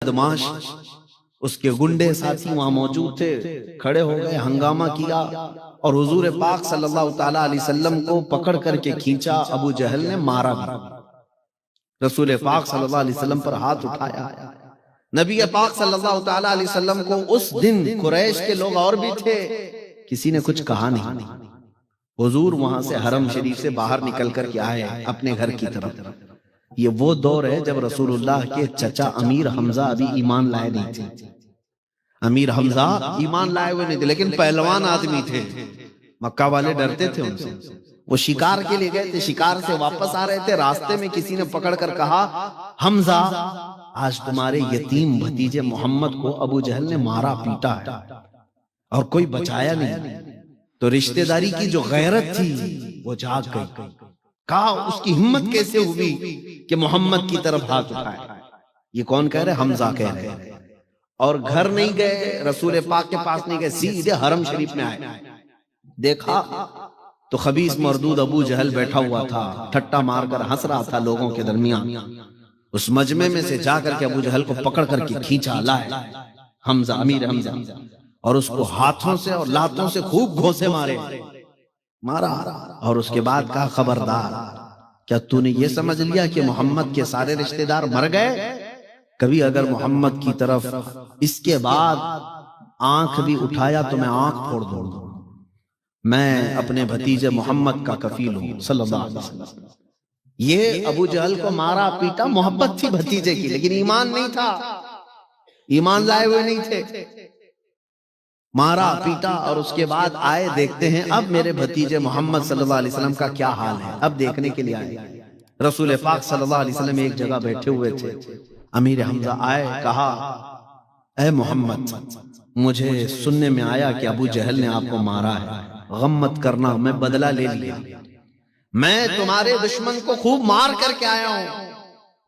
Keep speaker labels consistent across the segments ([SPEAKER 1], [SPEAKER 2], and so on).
[SPEAKER 1] بدماش اس کے گنڈے ساتھی وہاں موجود تھے، کھڑے ہو گئے، ہنگامہ کیا اور حضور پاک صلی اللہ تعالیٰ علیہ وسلم کو پکڑ کر کے کھینچا۔ ابو جہل نے مارا بھی، رسول پاک صلی اللہ علیہ وسلم پر ہاتھ اٹھایا۔ نبی پاک صلی اللہ تعالیٰ علیہ وسلم کو اس دن قریش کے لوگ اور بھی تھے، کسی نے کچھ کہا نہیں۔ حضور وہاں سے حرم شریف سے باہر نکل کر کے آئے اپنے گھر کی طرف۔ یہ وہ دور ہے جب رسول اللہ کے چچا امیر حمزہ ابھی ایمان لائے نہیں تھے۔ امیر حمزہ ایمان لائے ہوئے نہیں تھے، لیکن پہلوان آدمی تھے، مکہ والے ڈرتے تھے ان سے۔ وہ شکار کے لیے گئے تھے، شکار سے واپس آ رہے تھے، راستے میں کسی نے پکڑ کر کہا، حمزہ آج تمہارے یتیم بھتیجے محمد کو ابو جہل نے مارا پیٹا ہے اور کوئی بچایا نہیں۔ تو رشتہ داری کی جو غیرت تھی وہ جاگ گئی، کہا اس کی ہمت کیسے ہوئی کہ محمد کی طرف ہاتھ اٹھائے۔ یہ کون کہہ رہے؟ حمزہ کہہ رہے۔ اور گھر نہیں گئے، رسول پاک کے پاس نہیں گئے، سیدھے حرم شریف میں آئے۔ دیکھا تو خبیث مردود ابو جہل بیٹھا ہوا تھا، ٹھٹا مار کر ہنس رہا تھا لوگوں کے درمیان۔ اس مجمع میں سے جا کر کے ابو جہل کو پکڑ کر کے کھینچا، لائے حمزہ، امیر حمزہ، اور اس کو ہاتھوں سے اور لاتوں سے خوب گھونسے مارا، اور اس کے بعد کہا، خبردار، کیا تو نے یہ سمجھ لیا کہ محمد کے سارے رشتہ دار مر گئے؟ کبھی اگر محمد کی طرف اس کے بعد آنکھ بھی اٹھایا تو میں آنکھ پھوڑ دوں گا۔ میں اپنے بھتیجے محمد کا کفیل ہوں صلی اللہ علیہ وسلم۔ یہ ابو جہل کو مارا پیٹا، محبت تھی بھتیجے کی، لیکن ایمان نہیں تھا، ایمان لائے ہوئے نہیں تھے۔ مارا پیٹا اور اس کے بعد آئے، دیکھتے ہیں اب میرے بھتیجے محمد صلی اللہ علیہ وسلم کا کیا حال ہے، اب دیکھنے کے لیے آئے۔ رسول پاک صلی اللہ علیہ وسلم ایک جگہ بیٹھے ہوئے تھے، امیر حمزہ آئے، کہا، اے محمد، مجھے سننے میں آیا کہ ابو جہل نے آپ کو مارا ہے، غم مت کرنا، میں بدلہ لے لیا، میں تمہارے دشمن کو خوب مار کر کے آیا ہوں۔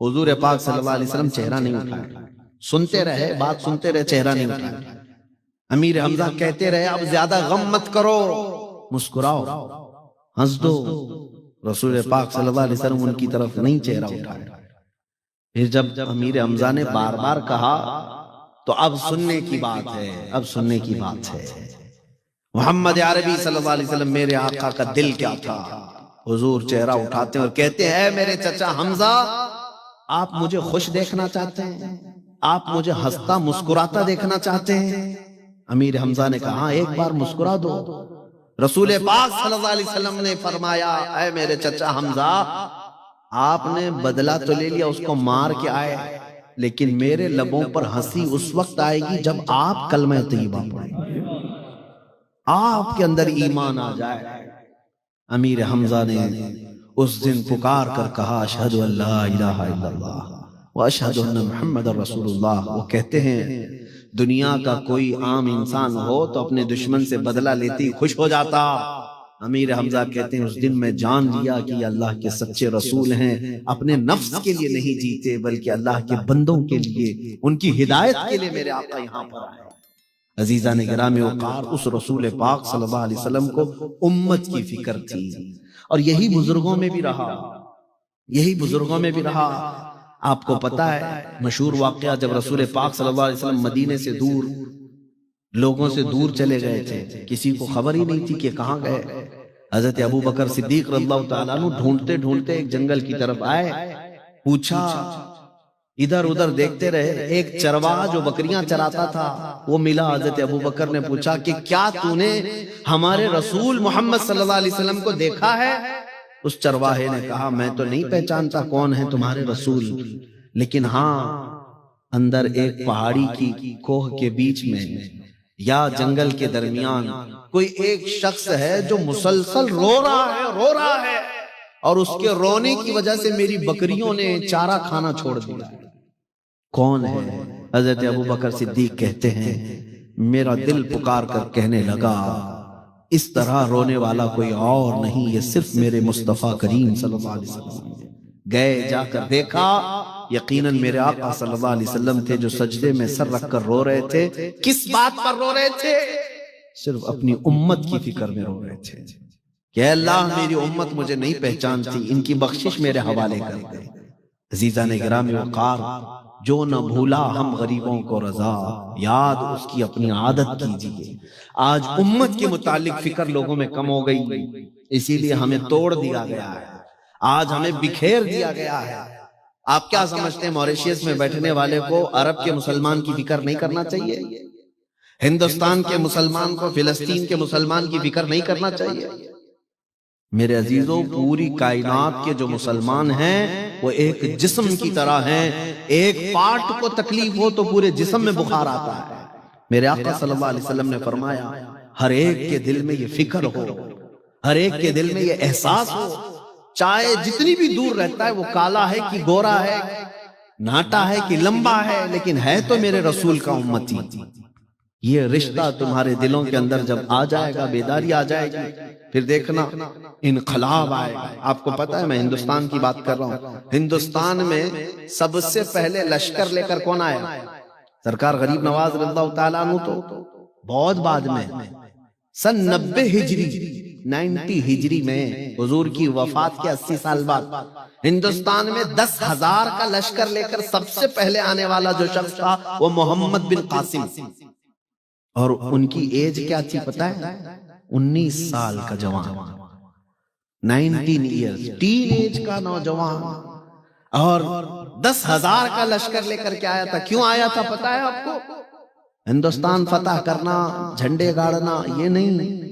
[SPEAKER 1] حضور پاک صلی اللہ علیہ وسلم چہرہ نہیں اٹھایا، سنتے رہے، بات سنتے رہے، چہرہ نہیں اٹھایا۔ امیر حمزہ کہتے رہے، اب زیادہ غم مت کرو، مسکراؤ، ہنس دو۔ رسول پاک صلی اللہ علیہ وسلم ان کی طرف نہیں چہرہ اٹھایا۔ پھر جب امیر حمزہ نے بار بار کہا تو اب سننے کی بات ہے، اب سننے کی بات ہے۔ محمد عربی صلی اللہ علیہ وسلم، میرے آقا کا دل کیا تھا؟ حضور چہرہ اٹھاتے ہیں اور کہتے ہیں، اے میرے چچا حمزہ، آپ مجھے خوش دیکھنا چاہتے ہیں؟ آپ مجھے ہنستا مسکراتا دیکھنا چاہتے ہیں؟ امیر حمزہ نے کہا، ہاں، ایک بار مسکرا دو۔ رسول پاک صلی اللہ علیہ وسلم نے فرمایا، اے میرے چچا حمزہ، آپ نے بدلہ تو لے لیا، اس کو مار کے آئے، لیکن میرے لبوں پر ہنسی اس وقت آئے گی جب آپ کلمہ طیبہ پڑھیں گے، آپ کے اندر ایمان آ جائے۔ امیر حمزہ نے اس دن پکار کر کہا، اشہد ان لا الہ الا اللہ واشہد ان محمد رسول اللہ۔ وہ کہتے ہیں دنیا کا کوئی عام انسان ہو تو اپنے دشمن سے بدلہ لیتی خوش ہو جاتا۔ امیر حمزہ کہتے ہیں اس دن میں جان لیا کہ یہ اللہ کے سچے رسول ہیں، اپنے نفس کے لیے نہیں جیتے بلکہ اللہ کے بندوں کے لیے، ان کی ہدایت کے لیے میرے آقا یہاں پر آئے۔ عزیزان گرامی وقار، اس رسول پاک صلی اللہ علیہ وسلم کو امت کی فکر تھی، اور یہی بزرگوں میں بھی رہا، یہی بزرگوں میں بھی رہا۔ آپ کو پتا ہے مشہور واقعہ، جب رسول پاک صلی اللہ علیہ وسلم مدینے سے دور، لوگوں سے دور چلے گئے تھے، کسی کو خبر ہی نہیں تھی کہ کہاں گئے۔ حضرت ابو بکر صدیق رضی اللہ تعالیٰ عنہ ڈھونڈتے ڈھونڈتے ایک جنگل کی طرف آئے، پوچھا، ادھر ادھر دیکھتے رہے، ایک چرواہا جو بکریاں چراتا تھا وہ ملا۔ حضرت ابو بکر نے پوچھا کہ کیا تو نے ہمارے رسول محمد صلی اللہ علیہ وسلم کو دیکھا ہے؟ اس چرواہے نے کہا، میں تو نہیں پہچانتا کون ہے تمہارے رسول، لیکن ہاں اندر ایک پہاڑی کی کوہ کے بیچ میں یا جنگل کے درمیان کوئی ایک شخص ہے جو مسلسل رو رہا ہے اور اس کے رونے کی وجہ سے میری بکریوں نے چارہ کھانا چھوڑ دیا۔ کون ہے؟ حضرت ابو بکر صدیق کہتے ہیں میرا دل پکار کر کہنے لگا اس طرح رونے والا کوئی اور نہیں، یہ صرف میرے مصطفیٰ کریم صلی اللہ علیہ وسلم۔ گئے، جا کر دیکھا، یقیناً میرے آقا صلی اللہ علیہ وسلم تھے جو سجدے میں سر رکھ کر رو رہے تھے۔ کس بات پر رو رہے تھے؟ صرف اپنی امت کی فکر میں رو رہے تھے کہ اے اللہ میری امت مجھے نہیں پہچانتی، ان کی بخشش میرے حوالے کر دے۔ عزیزان گرامی وقار، جو نہ بھولا ہم غریبوں کو رضا، یاد اس کی اپنی عادت کیجیے۔ آج امت کے متعلق فکر لوگوں میں کم ہو گئی، اسی لیے ہمیں توڑ دیا گیا ہے، آج ہمیں بکھیر دیا گیا ہے۔ آپ کیا سمجھتے ہیں موریشیس میں بیٹھنے والے کو عرب کے مسلمان کی فکر نہیں کرنا چاہیے؟ ہندوستان کے مسلمان کو فلسطین کے مسلمان کی فکر نہیں کرنا چاہیے؟ میرے عزیزوں، پوری کائنات کے جو مسلمان ہیں وہ ایک جسم کی طرح ہیں، ایک پارٹ کو تکلیف ہو تو پورے جسم میں بخار آتا ہے۔ میرے آقا صلی اللہ علیہ وسلم نے فرمایا ہر ایک کے دل میں یہ فکر ہو، ہر ایک کے دل میں یہ احساس ہو، چاہے جتنی بھی دور رہتا ہے وہ کالا ہے کہ گورا ہے، ناٹا ہے کہ لمبا ہے، لیکن ہے تو میرے رسول کا امتی۔ یہ رشتہ تمہارے دلوں کے اندر جب آ جائے گا، بیداری آ جائے گی، پھر دیکھنا انقلاب آئے گا۔ آپ کو پتا ہے میں ہندوستان کی بات کر رہا ہوں، ہندوستان میں سب سے پہلے لشکر لے کر کون آیا؟ سرکار غریب نواز رضی اللہ تعالیٰ عنہ تو بہت بعد میں، سن 90 ہجری میں حضور کی وفات کے 80 سال بعد ہندوستان میں 10,000 کا لشکر لے کر سب سے پہلے آنے والا جو شخص تھا وہ محمد بن قاسم، اور ان کی ایج کیا تھی پتہ ہے؟ 19 سال کا جوان، 19 ایئرز، ٹین ایج کا نوجوان، اور 10,000 کا لشکر لے کر کے آیا تھا۔ کیوں آیا تھا پتہ ہے آپ کو؟ ہندوستان فتح کرنا، جھنڈے گاڑنا یہ نہیں،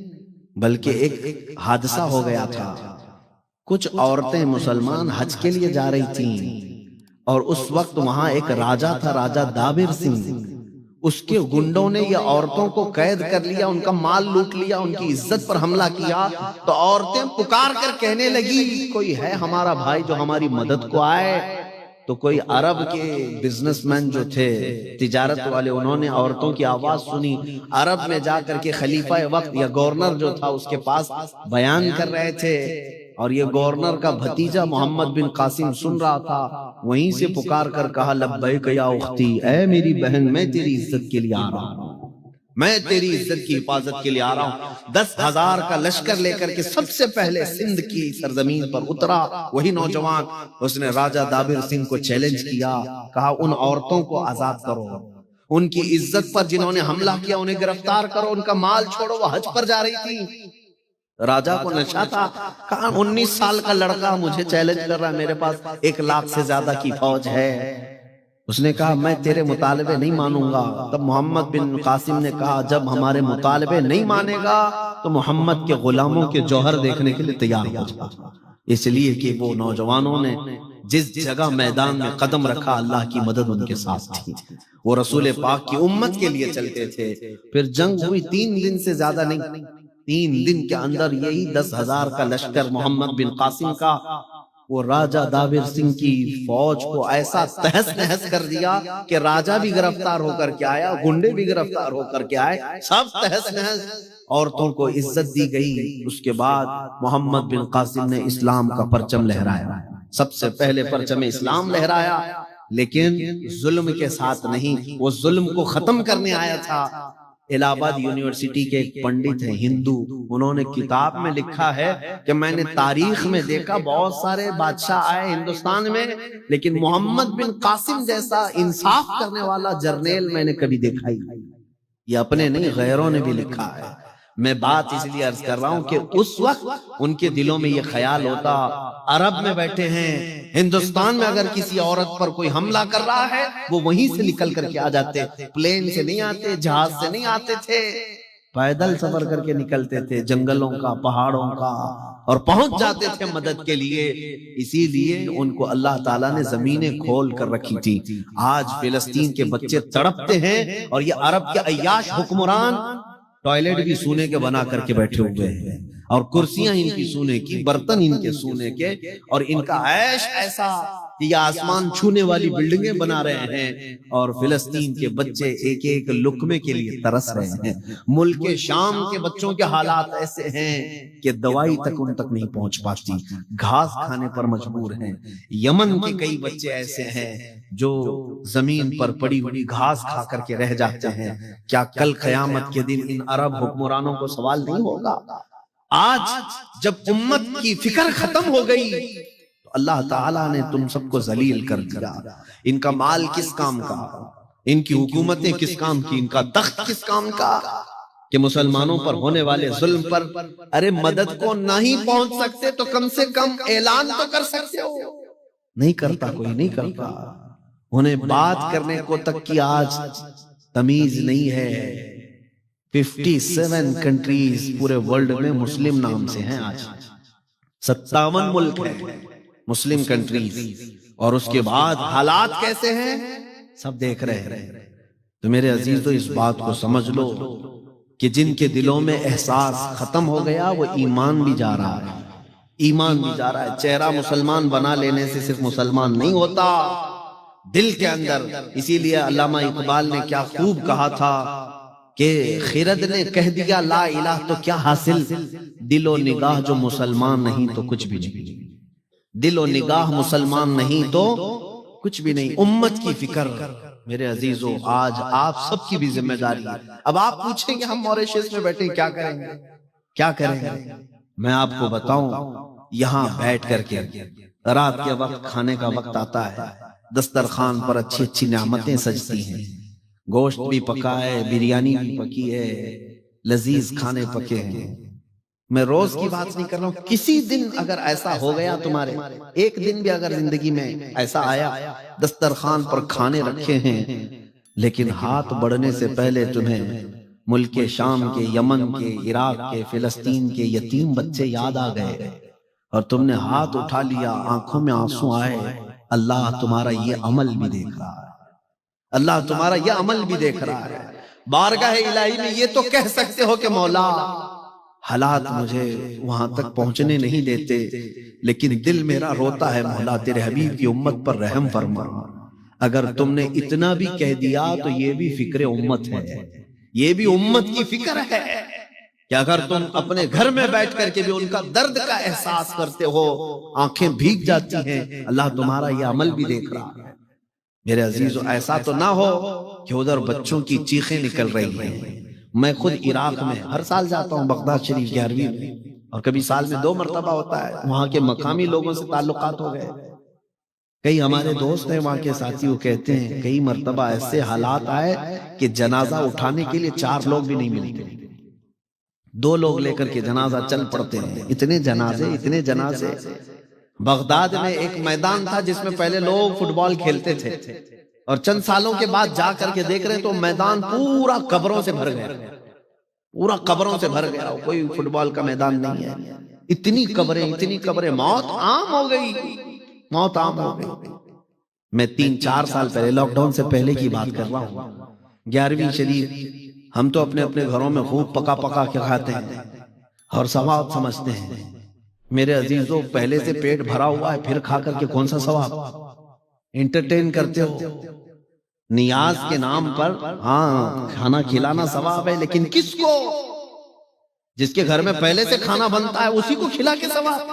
[SPEAKER 1] بلکہ ایک حادثہ ہو گیا تھا۔ کچھ عورتیں مسلمان حج کے لیے جا رہی تھیں، اور اس وقت وہاں ایک راجہ تھا، راجہ دابر سنگھ، اس کے گنڈوں نے یہ عورتوں کو قید کر لیا، ان کا مال لوٹ لیا، ان کی عزت پر حملہ کیا۔ تو عورتیں پکار کر کہنے لگی کوئی ہے ہمارا بھائی جو ہماری مدد کو آئے؟ تو کوئی عرب کے بزنس مین جو تھے، تجارت والے، انہوں نے عورتوں کی آواز سنی، عرب میں جا کر کے خلیفہ وقت یا گورنر جو تھا اس کے پاس بیان کر رہے تھے، اور یہ گورنر کا بھتیجا محمد بن قاسم سن رہا تھا، وہیں سے پکار کر کہا لبیک یا اختی، اے میری بہن میں تیری عزت کے لیے آ رہا ہوں، میں تیری عزت کی حفاظت کے لیے آ رہا ہوں۔ 10,000 کا لشکر لے کر کے سب سے پہلے سندھ کی سرزمین پر اترا وہی نوجوان، اس نے راجہ دابر سنگھ کو چیلنج کیا، کہا ان عورتوں کو آزاد کرو، ان کی عزت پر جنہوں نے حملہ کیا انہیں گرفتار کرو، ان کا مال چھوڑو، وہ حج پر جا رہی تھی۔ راجہ کو نشہ تھا، کہا 19 سال کا لڑکا مجھے چیلنج کر رہا ہے، میرے پاس 1 لاکھ سے زیادہ کی فوج ہے۔ اس نے کہا میں تیرے مطالبے نہیں مانوں گا۔ تب محمد بن قاسم نے کہا جب ہمارے مطالبے نہیں مانے گا تو محمد کے غلاموں کے جوہر دیکھنے کے لیے تیار ہو جا۔ اس لیے کہ وہ نوجوانوں نے جس جگہ میدان میں قدم رکھا اللہ کی مدد ان کے ساتھ تھی، وہ رسول پاک کی امت کے لیے چلتے تھے۔ پھر جنگ ہوئی 3 دن سے زیادہ نہیں، 3 دن کے اندر یہی 10,000 کا لشکر محمد بن قاسم کا وہ راجہ دابر سنگھ کی فوج کو ایسا تہس نہس کر دیا کہ راجہ بھی گرفتار ہو کر کے آیا، گنڈے بھی گرفتار ہو کر کے آئے، سب تہس نہس، عورتوں کو عزت دی گئی۔ اس کے بعد محمد بن قاسم نے اسلام کا پرچم لہرایا، سب سے پہلے پرچم اسلام لہرایا، لیکن ظلم کے ساتھ نہیں، وہ ظلم کو ختم کرنے آیا تھا۔ الہ آباد یونیورسٹی کے ایک پنڈت ہیں ہندو، انہوں نے کتاب میں لکھا ہے کہ میں نے تاریخ میں دیکھا بہت سارے بادشاہ آئے ہندوستان میں، لیکن محمد بن قاسم جیسا انصاف کرنے والا جرنیل میں نے کبھی دیکھا ہی نہیں۔ یہ اپنے نہیں غیروں نے بھی لکھا ہے۔ میں بات اس لیے عرض کر رہا ہوں کہ اس وقت ان کے دلوں میں یہ خیال ہوتا عرب میں بیٹھے ہیں، ہندوستان میں اگر کسی عورت پر کوئی حملہ کر رہا ہے وہ وہیں سے نکل کر کے آ جاتے، پلین سے نہیں آتے، جہاز سے نہیں آتے تھے، پیدل سفر کر کے نکلتے تھے، جنگلوں کا، پہاڑوں کا، اور پہنچ جاتے تھے مدد کے لیے۔ اسی لیے ان کو اللہ تعالیٰ نے زمینیں کھول کر رکھی تھی۔ آج فلسطین کے بچے تڑپتے ہیں، اور یہ عرب کے عیاش حکمران ٹوائلٹ بھی سونے کے بنا کر کے بیٹھے ہوئے ہیں، اور کرسیاں ان کی سونے کی، برتن ان کے سونے کے، اور ان کا عیش ایسا کہ یہ آسمان چھونے والی بلڈنگیں بنا رہے ہیں، اور فلسطین کے بچے ایک ایک لقمے کے لیے ترس رہے ہیں۔ ملک شام کے بچوں کے حالات ایسے ہیں کہ دوائی تک ان تک نہیں پہنچ پاتی، گھاس کھانے پر مجبور ہیں۔ یمن کے کئی بچے ایسے ہیں جو زمین پر پڑی ہوئی گھاس کھا کر کے رہ جاتے ہیں۔ کیا کل قیامت کے دن ان عرب حکمرانوں کو سوال نہیں ہوگا؟ آج جب امت کی فکر ختم ہو گئی تو اللہ تعالیٰ نے تم سب کو ذلیل کر دیا. ان کا مال کس کام کا، ان کی حکومتیں کس کام کی، ان کا تخت کس کام کا، کہ مسلمانوں پر ہونے والے ظلم پر ارے مدد کو نہیں پہنچ سکتے تو کم سے کم اعلان تو کر سکتے ہو. نہیں کرتا، کوئی نہیں کرتا. انہیں بات کرنے کو تک کی آج تمیز نہیں ہے. 57 کنٹریز پورے ورلڈ میں مسلم نام سے ہیں. آج 57 ملک ہیں مسلم کنٹریز، اور اس کے بعد حالات کیسے ہیں سب دیکھ رہے ہیں. تو میرے عزیزو اس بات کو سمجھ لو کہ جن کے دلوں میں احساس ختم ہو گیا وہ ایمان بھی جا رہا ہے، ایمان بھی جا رہا ہے. چہرہ مسلمان بنا لینے سے صرف مسلمان نہیں ہوتا، دل کے اندر. اسی لیے علامہ اقبال نے کیا خوب کہا تھا کہ خرد نے کہہ دیا لا الہ تو کیا حاصل، دل و نگاہ جو مسلمان نہیں تو کچھ بھی نہیں. دل و نگاہ مسلمان نہیں تو کچھ بھی نہیں. امت کی فکر میرے عزیزو آج آپ سب کی بھی ذمہ داری ہے. اب آپ پوچھیں گے ہم موریشس میں بیٹھے کیا کریں گے، کیا کریں گے؟ میں آپ کو بتاؤں، یہاں بیٹھ کر کے رات کے وقت کھانے کا وقت آتا ہے، دسترخوان پر اچھی اچھی نعمتیں سجتی ہیں، گوشت بھی پکا ہے، بریانی بھی پکی ہے، لذیذ کھانے پکے ہیں. میں روز کی بات نہیں کر رہا ہوں، کسی دن اگر ایسا ہو گیا تمہارے، ایک دن بھی اگر زندگی میں ایسا آیا دسترخوان پر کھانے رکھے ہیں لیکن ہاتھ بڑھنے سے پہلے تمہیں ملک شام کے، یمن کے، عراق کے، فلسطین کے یتیم بچے یاد آ گئے اور تم نے ہاتھ اٹھا لیا، آنکھوں میں آنسو آئے، اللہ تمہارا یہ عمل بھی دیکھ رہا ہے، اللہ تمہارا یہ عمل بھی دیکھ رہا ہے. بارگاہ الہی میں یہ تو کہہ سکتے ہو کہ مولا حالات مجھے وہاں تک پہنچنے نہیں دیتے لیکن دل میرا روتا ہے، مولا تیرے حبیب کی امت پر رحم فرما. اگر تم نے اتنا بھی کہہ دیا تو یہ بھی فکر امت ہے، یہ بھی امت کی فکر ہے کہ اگر تم اپنے گھر میں بیٹھ کر کے بھی ان کا درد کا احساس کرتے ہو، آنکھیں بھیگ جاتی ہیں، اللہ تمہارا یہ عمل بھی دیکھ رہا ہے. میرے عزیزو ایسا تو نہ ہو کہ ادھر بچوں کی چیخیں نکل رہی ہیں. میں خود عراق میں ہر سال جاتا ہوں، بغداد شریف 11ویں میں، اور کبھی سال میں 2 مرتبہ ہوتا ہے. وہاں کے مقامی لوگوں سے تعلقات ہو گئے، کئی ہمارے دوست ہیں وہاں کے ساتھی، وہ کہتے ہیں کئی مرتبہ ایسے حالات آئے کہ جنازہ اٹھانے کے لیے 4 لوگ بھی نہیں ملتے، 2 لوگ لے کر کے جنازہ چل پڑتے ہیں. اتنے جنازے، اتنے جنازے. بغداد میں ایک میدان تھا جس میں پہلے لوگ فٹ بال کھیلتے تھے، اور چند سالوں کے بعد جا کر کے دیکھ رہے تو میدان پورا قبروں سے بھر گیا، پورا قبروں سے بھر گیا، کوئی فٹ بال کا میدان نہیں ہے. اتنی قبریں، اتنی قبریں، موت عام ہو گئی، موت عام ہو گئی. میں 3-4 سال پہلے، لاک ڈاؤن سے پہلے کی بات کر رہا ہوں، 11ویں شریف ہم تو اپنے اپنے گھروں میں خوب پکا پکا کے کھاتے ہیں اور ثواب سمجھتے ہیں. میرے عزیزو پہلے سے پیٹ بھرا ہوا ہے، پھر کھا کر کے کون سا ثواب؟ انٹرٹین کرتے ہو نیاز کے نام پر. ہاں کھانا کھلانا ثواب ہے، لیکن کس کو؟ جس کے گھر میں پہلے سے کھانا بنتا ہے اسی کو کھلا کے ثواب.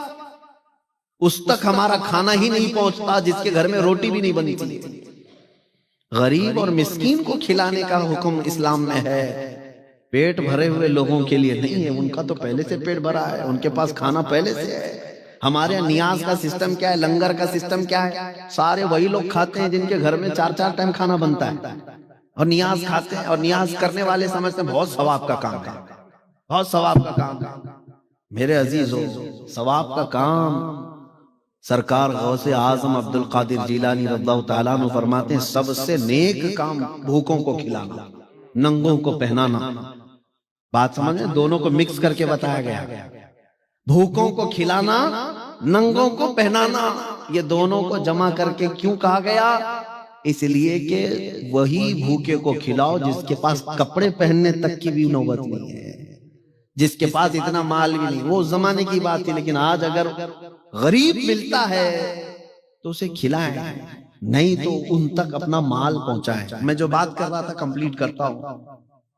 [SPEAKER 1] اس تک ہمارا کھانا ہی نہیں پہنچتا جس کے گھر میں روٹی بھی نہیں بنتی. غریب اور مسکین کو کھلانے کا حکم اسلام میں ہے، پیٹ بھرے ہوئے لوگوں کے لیے نہیں ہے. ان کا تو پہلے سے پیٹ بھرا ہے، ان کے پاس کھانا پہلے سے ہے. ہمارے نیاز کا سسٹم کیا ہے، لنگر کا سسٹم کیا ہے؟ سارے وہی لوگ کھاتے ہیں جن کے گھر میں 4 ٹائم کھانا بنتا ہے اور نیاز کھاتے ہیں، اور نیاز کرنے والے سمجھتے ہیں بہت ثواب کا کام ہے، بہت ثواب کا کام ہے. میرے عزیزو ثواب کا کام سرکار غوث اعظم عبد القادر جیلانی رضی اللہ تعالیٰ عنہ فرماتے ہیں سب سے نیک کام بھوکوں کو کھلانا، ننگوں کو پہنانا. بات سمجھیں، دونوں کو مکس کر کے بتایا گیا. بھوکوں کو کھلانا، ننگوں کو پہنانا، یہ دونوں کو جمع کر کے کیوں کہا گیا؟ اس لیے کہ وہی بھوکے کو کھلاؤ جس کے پاس کپڑے پہننے تک کی بھی نوبت نہیں ہے، جس کے پاس اتنا مال بھی نہیں. وہ زمانے کی بات تھی، لیکن آج اگر غریب ملتا ہے تو اسے کھلائیں، نہیں تو ان تک اپنا مال پہنچائیں. میں جو بات کر رہا تھا کمپلیٹ کرتا ہوں.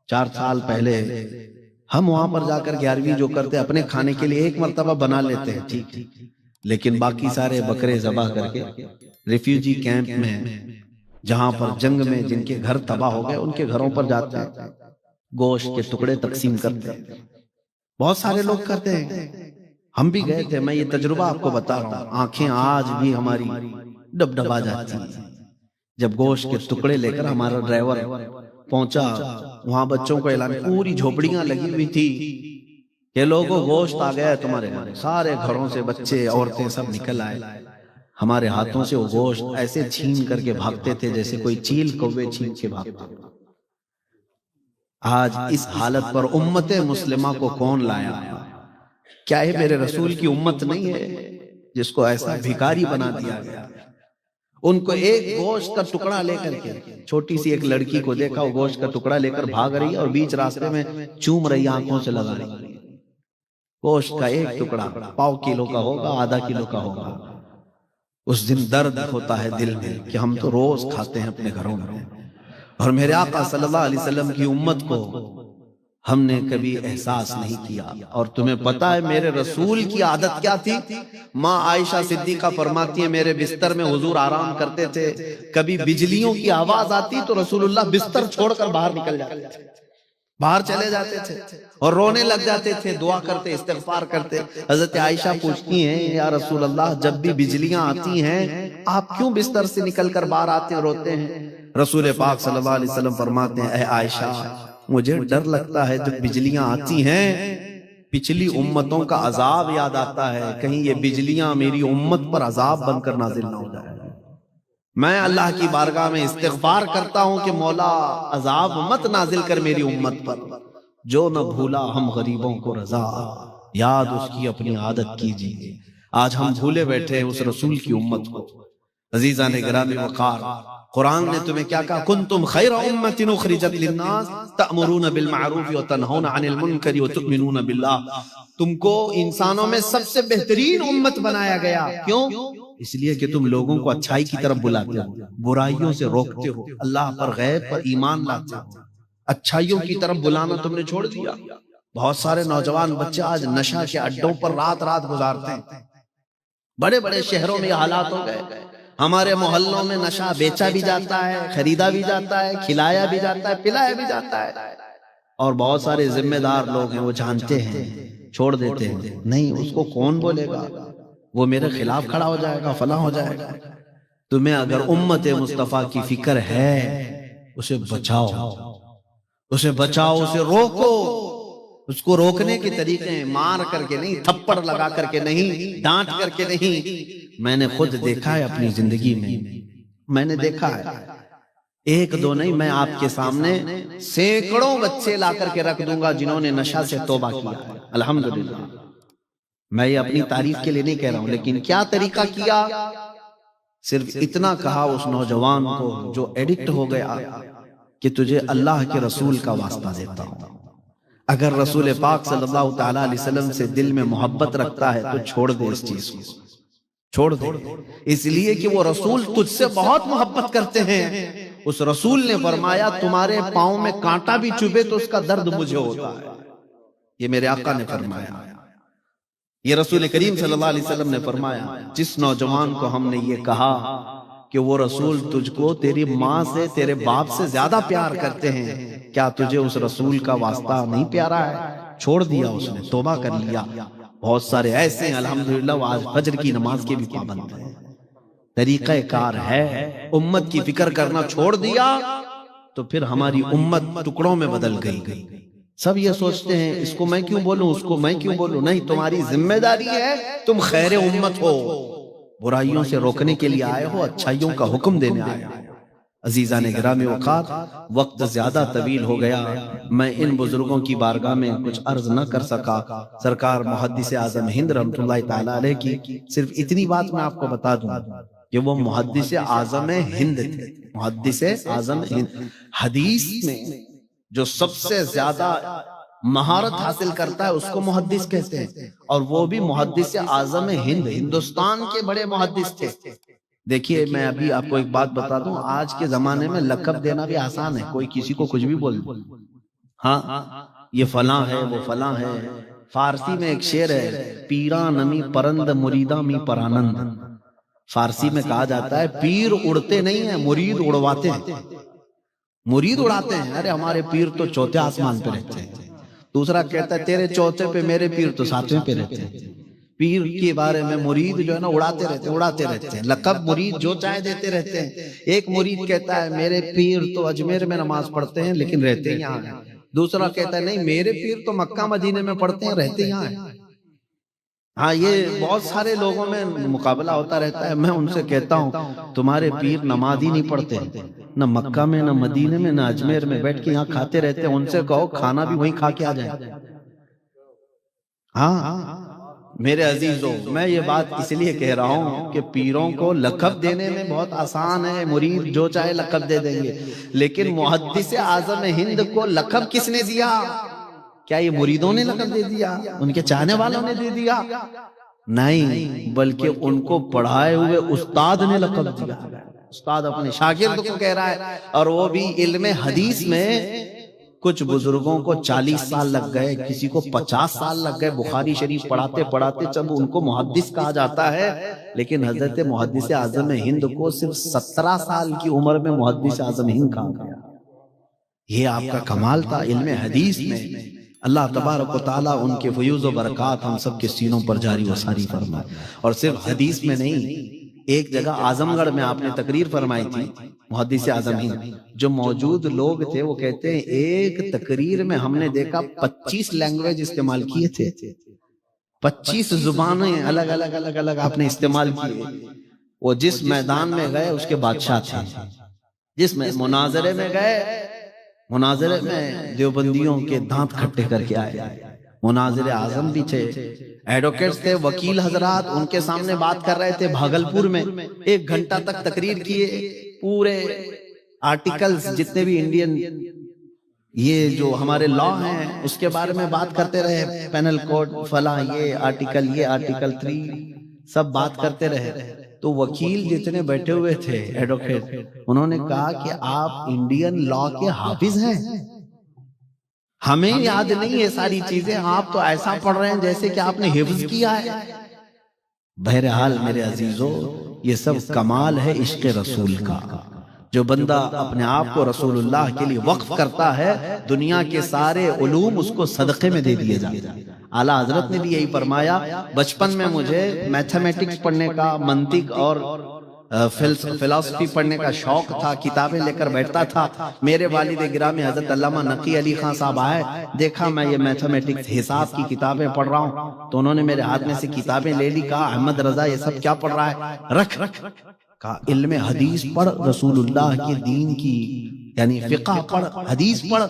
[SPEAKER 1] 4 سال پہلے ہم وہاں پر جا کر 11ویں جو کرتے اپنے کھانے کے لیے 1 مرتبہ بنا لیتے ہیں، ٹھیک، لیکن باقی سارے بکرے ذبح کر کے ریفیوجی کیمپ میں، جہاں پر جنگ میں جن کے گھر تباہ ہو گئے ان کے گھروں پر جاتے ہیں، گوشت کے ٹکڑے تقسیم کرتے ہیں. بہت سارے لوگ کرتے ہیں. ہم بھی گئے تھے، میں یہ تجربہ آپ کو بتا رہا ہوں، آنکھیں آج بھی ہماری ڈبڈبا جاتی ہیں جب گوشت کے ٹکڑے لے کر ہمارا ڈرائیور پہنچا، وہاں بچوں کو اعلان، پوری جھوپڑیاں لگی ہوئی تھی کہ لوگوں گوشت آ گیا ہے تمہارے گھر، سارے گھروں سے بچے عورتیں سب نکل آئے، ہمارے ہاتھوں سے وہ گوشت ایسے چھین کر کے بھاگتے تھے جیسے کوئی چیل کوے چھین کے بھاگتے تھے۔ آج اس حالت پر امت مسلمہ کو کون لایا؟ کیا یہ میرے رسول کی امت نہیں ہے جس کو ایسا بھکاری بنا دیا گیا؟ ان کو ایک گوشت کا ٹکڑا لے کر کے، چھوٹی سی ایک لڑکی کو دیکھا وہ گوشت کا ٹکڑا لے کر بھاگ رہی ہے اور بیچ راستے میں چوم رہی، آنکھوں سے لگا رہی، گوشت کا ایک ٹکڑا 1.5 کلو کا ہوگا، آدھا کلو کا ہوگا۔ اس دن درد ہوتا ہے دل میں کہ ہم تو روز کھاتے ہیں اپنے گھروں میں، اور میرے آقا صلی اللہ علیہ وسلم کی امت کو ہم نے کبھی احساس نہیں کیا۔ اور تمہیں پتا ہے میرے رسول کی عادت کیا تھی؟ ماں عائشہ صدیقہ فرماتی ہیں میرے بستر میں حضور آرام کرتے تھے، کبھی بجلیوں کی آواز آتی تو رسول اللہ بستر چھوڑ کر باہر نکل جاتے تھے، باہر چلے جاتے تھے اور رونے لگ جاتے تھے، دعا کرتے، استغفار کرتے۔ حضرت عائشہ پوچھتی ہیں یا رسول اللہ جب بھی بجلیاں آتی ہیں آپ کیوں بستر سے نکل کر باہر آتے ہیں، روتے ہیں؟ رسول پاک صلی اللہ علیہ وسلم فرماتے ہیں اے عائشہ مجھے ڈر لگتا ہے جب بجلیاں آتی ہیں پچھلی امتوں کا عذاب یاد آتا ہے، کہیں یہ بجلیاں میری امت پر عذاب بن کر نازل نہ ہو جائے۔ میں اللہ کی بارگاہ میں استغفار کرتا ہوں کہ مولا عذاب مت نازل کر میری امت پر، جو نہ بھولا ہم غریبوں کو رضا، یاد اس کی اپنی عادت کیجیے۔ آج ہم بھولے بیٹھے اس رسول کی امت کو۔ عزیزان گرامی وقار، قرآن نے تمہیں کیا کہا؟ کنتم خیر امت اخرجت للناس تأمرون بالمعروف وتنہون عن المنکر وتؤمنون باللہ۔ تم کو انسانوں میں سب سے بہترین امت بنایا گیا، کیوں؟ اس لیے کہ تم لوگوں کو اچھائی کی طرف بلاتے ہو، برائیوں سے روکتے ہو، اللہ پر غیب پر ایمان لاتے ہو، اچھائیوں کی طرف بلانا تم نے چھوڑ دیا۔ بہت سارے نوجوان بچے آج نشہ کے اڈوں پر رات رات گزارتے ہیں، بڑے بڑے شہروں میں یہ حالات ہو گئے۔ ہمارے محلوں میں نشہ بیچا بھی جاتا ہے، خریدا بھی جاتا ہے، کھلایا بھی جاتا ہے، پلایا بھی جاتا ہے، اور بہت سارے ذمہ دار لوگ ہیں وہ جانتے ہیں چھوڑ دیتے ہیں، نہیں اس کو کون بولے گا، وہ میرے خلاف کھڑا ہو جائے گا، فلاں ہو جائے گا۔ تمہیں اگر امت مصطفیٰ کی فکر ہے اسے بچاؤ، اسے بچاؤ، اسے روکو۔ اس کو روکنے کے طریقے ہیں مار کر کے نہیں، تھپڑ لگا کر کے نہیں، ڈانٹ کر کے نہیں۔ میں نے خود دیکھا ہے اپنی زندگی میں، میں نے دیکھا ہے، ایک دو نہیں، میں آپ کے سامنے سینکڑوں بچے لا کر کے رکھ دوں گا جنہوں نے نشہ سے توبہ کیا ہے، الحمدللہ۔ میں یہ اپنی تعریف کے لیے نہیں کہہ رہا ہوں، لیکن کیا طریقہ کیا؟ صرف اتنا کہا اس نوجوان کو جو ایڈکٹ ہو گیا کہ تجھے اللہ کے رسول کا واسطہ دیتا ہوں، اگر رسول پاک صلی اللہ تعالیٰ علیہ وسلم سے دل میں محبت رکھتا ہے تو چھوڑ دے اس چیز کو، چھوڑ دے، اس لیے کہ وہ رسول تجھ سے بہت محبت کرتے ہیں۔ اس رسول نے فرمایا تمہارے پاؤں میں کانٹا بھی چبھے تو اس کا درد مجھے ہوتا ہے، یہ میرے آقا نے فرمایا، یہ رسول کریم صلی اللہ علیہ وسلم نے فرمایا۔ جس نوجوان کو ہم نے یہ کہا کہ وہ رسول تجھ کو تیری ماں سے، تیرے باپ سے زیادہ پیار کرتے ہیں، کیا تجھے اس رسول کا واسطہ نہیں پیارا ہے؟ چھوڑ دیا، اس نے توبہ کر لیا۔ بہت سارے ایسے ہیں الحمدللہ وہ آج فجر کی نماز کے بھی پابند ہیں۔ طریقہ کار ہے، امت کی فکر کرنا چھوڑ دیا تو پھر ہماری امت ٹکڑوں میں بدل گئی۔ سب یہ سوچتے ہیں اس کو میں کیوں بولوں، اس کو میں کیوں بولوں، نہیں، تمہاری ذمہ داری ہے، تم خیر امت ہو، برائیوں سے روکنے کے لیے آئے ہو، اچھائیوں کا حکم دینے آئے ہو۔ عزیزان گرامی وقار، وقت زیادہ طویل ہو گیا، میں ان بزرگوں کی بارگاہ میں کچھ عرض نہ کر سکا۔ سرکار محدث اعظم ہند رحمۃ اللہ تعالی علیہ کی صرف اتنی بات میں آپ کو بتا دوں کہ وہ محدث اعظم ہند تھے، محدث اعظم ہند۔ حدیث میں جو سب سے زیادہ مہارت حاصل کرتا ہے اس کو محدث کہتے ہیں، اور وہ بھی محدث اعظم ہند، ہندوستان کے بڑے محدث تھے۔ دیکھیے میں ابھی آپ کو ایک بات بتا دوں، آج کے زمانے میں لقب دینا بھی آسان ہے، کوئی کسی کو کچھ بھی بول دے، ہاں یہ فلاں ہے، وہ فلاں ہے۔ فارسی میں ایک شعر ہے، پیراں نمی پرند مریداں می پرانند۔ فارسی میں کہا جاتا ہے پیر اڑتے نہیں ہیں، مرید اڑواتے ہیں، مرید اڑاتے ہیں۔ ارے ہمارے پیر تو چوتھے آسمان پہ رہتے ہیں۔ دوسرا کہتا ہے تیرے چوتھے پہ میرے پیر تو ساتویں پہ رہتے ہیں۔ پیر کے بارے میں مرید جو ہے نا اڑاتے رہتے ہیں، لقب مرید جو چاہے دیتے رہتے ہیں۔ ایک مرید کہتا ہے میرے پیر تو اجمیر میں نماز پڑھتے ہیں لیکن رہتے یہاں ہیں، دوسرا کہتا ہے نہیں میرے پیر تو مکہ مدینے میں پڑھتے ہیں رہتے یہاں ہیں۔ ہاں یہ بہت سارے لوگوں میں مقابلہ ہوتا رہتا ہے۔ میں ان سے کہتا ہوں تمہارے پیر نماز ہی نہیں پڑھتے، نہ مکہ میں نہ مدینے میں نہ اجمیر میں، بیٹھ کے یہاں کھاتے رہتے ہیں، ان سے کہو کھانا بھی وہیں کھا کے آ جائیں۔ ہاں میرے عزیزوں، میں یہ بات اس لیے کہہ رہا ہوں کہ پیروں کو لقب دینے میں بہت آسان ہے، مرید جو چاہے لقب دے دیں گے، لیکن محدث اعظم ہند کو لقب کس نے دیا؟ کیا یہ مریدوں نے لقب دے دیا؟ ان کے چاہنے والوں نے دے دیا؟ نہیں، بلکہ ان کو پڑھائے ہوئے استاد نے لقب دیا۔ استاد اپنے شاگرد کو کہہ رہا ہے، اور وہ بھی علم حدیث میں کچھ بزرگوں کو 40 سال لگ گئے، کسی کو 50 سال لگ گئے بخاری شریف پڑھاتے پڑھاتے، جب ان کو محدث کہا جاتا ہے۔ لیکن حضرت محدث اعظم ہند کو صرف 17 سال کی عمر میں محدث اعظم ہند کہا گیا۔ یہ آپ کا کمال تھا علم حدیث میں۔ اللہ تبارک و تعالیٰ ان کے فیوز و برکات ہم سب کے سینوں پر جاری و ساری فرمائے۔ اور صرف حدیث میں نہیں، ایک جگہ اعظم گڑھ میں آپ نے تقریر فرمائی تھی، محدث اعظم ہند، جو موجود لوگ تھے وہ کہتے ہیں ایک تقریر میں ہم نے دیکھا 25 لینگویج استعمال کیے تھے، 25 زبانیں الگ الگ آپ نے استعمال کیے۔ وہ جس میدان میں گئے اس کے بادشاہ تھے، جس میں مناظرے میں گئے، مناظرے میں دیوبندیوں کے دانت کھٹے کر کے آئے، مناظر اعظم بھی تھے، ایڈوکیٹس تھے، وکیل حضرات ان کے سامنے بات کر رہے تھے۔ بھاگلپور میں 1 گھنٹہ تک تقریر کیے، پورے آرٹیکلز جتنے بھی انڈین یہ جو ہمارے لا ہیں اس کے بارے میں بات کرتے رہے، پینل کوڈ فلاں، یہ آرٹیکل 3 سب بات کرتے رہے۔ تو وکیل جتنے بیٹھے ہوئے تھے ایڈوکیٹ، انہوں نے کہا کہ آپ انڈین لا کے حافظ ہیں، ہمیں یاد نہیں یہ ساری چیزیں، آپ تو ایسا پڑھ رہے ہیں جیسے کہ آپ نے حفظ کیا ہے۔ بہرحال میرے عزیزو، یہ سب کمال ہے عشق رسول کا۔ جو بندہ اپنے آپ کو رسول اللہ کے لیے وقف کرتا ہے، دنیا کے سارے علوم اس کو صدقے میں دے دیے جاتے ہیں۔ اعلیٰ حضرت نے بھی یہی فرمایا، بچپن میں مجھے میتھمیٹکس پڑھنے کا، منطق اور فلسفی پڑھنے کا شوق تھا، کتابیں لے کر بیٹھتا تھا۔ میرے والد گرامی حضرت علامہ نقی علی خان صاحب آئے، دیکھا میں یہ میتھمیٹکس حساب کی کتابیں پڑھ رہا ہوں تو انہوں نے میرے ہاتھ میں سے کتابیں لے لی، کہا احمد رضا یہ سب کیا پڑھ رہا ہے، رکھ۔ کہا علم حدیث پڑھ، رسول اللہ کے دین کی یعنی فقہ پڑھ، حدیث پڑھ،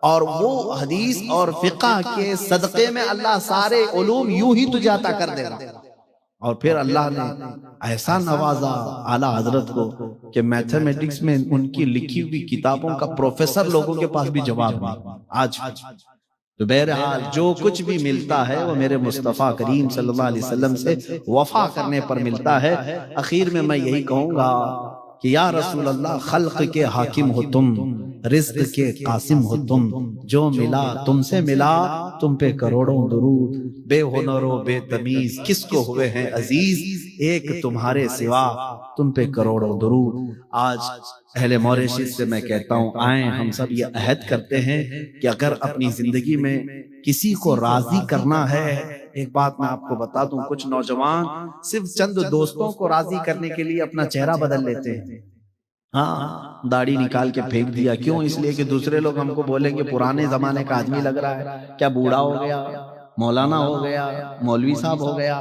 [SPEAKER 1] اور وہ حدیث اور فقہ کے صدقے میں اللہ سارے علوم یوں ہی تجھے عطا کر دے گا۔ اور پھر اللہ نے ایسا نوازا اعلیٰ حضرت کو کہ میتھمیٹکس میں ان کی لکھی ہوئی کتابوں کا پروفیسر لوگوں کے پاس بھی جواب نہیں آج۔ تو بہرحال جو کچھ بھی ملتا ہے وہ میرے مصطفیٰ کریم صلی اللہ علیہ وسلم سے وفا کرنے پر ملتا ہے۔ اخیر میں میں یہی کہوں گا کہ یا رسول اللہ، خلق کے حاکم ہو تم، رزق کے قاسم ہو تم، جو ملا تم سے ملا، تم پہ کروڑوں درود، بے ہنر و بے تمیز کس کو ہوئے ہیں عزیز، ایک تمہارے سوا، تم پہ کروڑوں درود۔ آج اہل موریشس سے میں کہتا ہوں، آئیں ہم سب یہ عہد کرتے ہیں کہ اگر اپنی زندگی میں کسی کو راضی کرنا ہے، ایک بات میں آپ کو بتا دوں، کچھ نوجوان صرف چند دوستوں کو راضی کرنے کے لیے اپنا چہرہ بدل لیتے ہیں۔ ہاں، داڑھی نکال کے پھینک دیا، کیوں؟ اس لیے کہ دوسرے لوگ ہم کو بولیں کہ پرانے زمانے کا آدمی لگ رہا ہے، کیا بوڑھا ہو گیا، مولانا ہو گیا، مولوی صاحب ہو گیا۔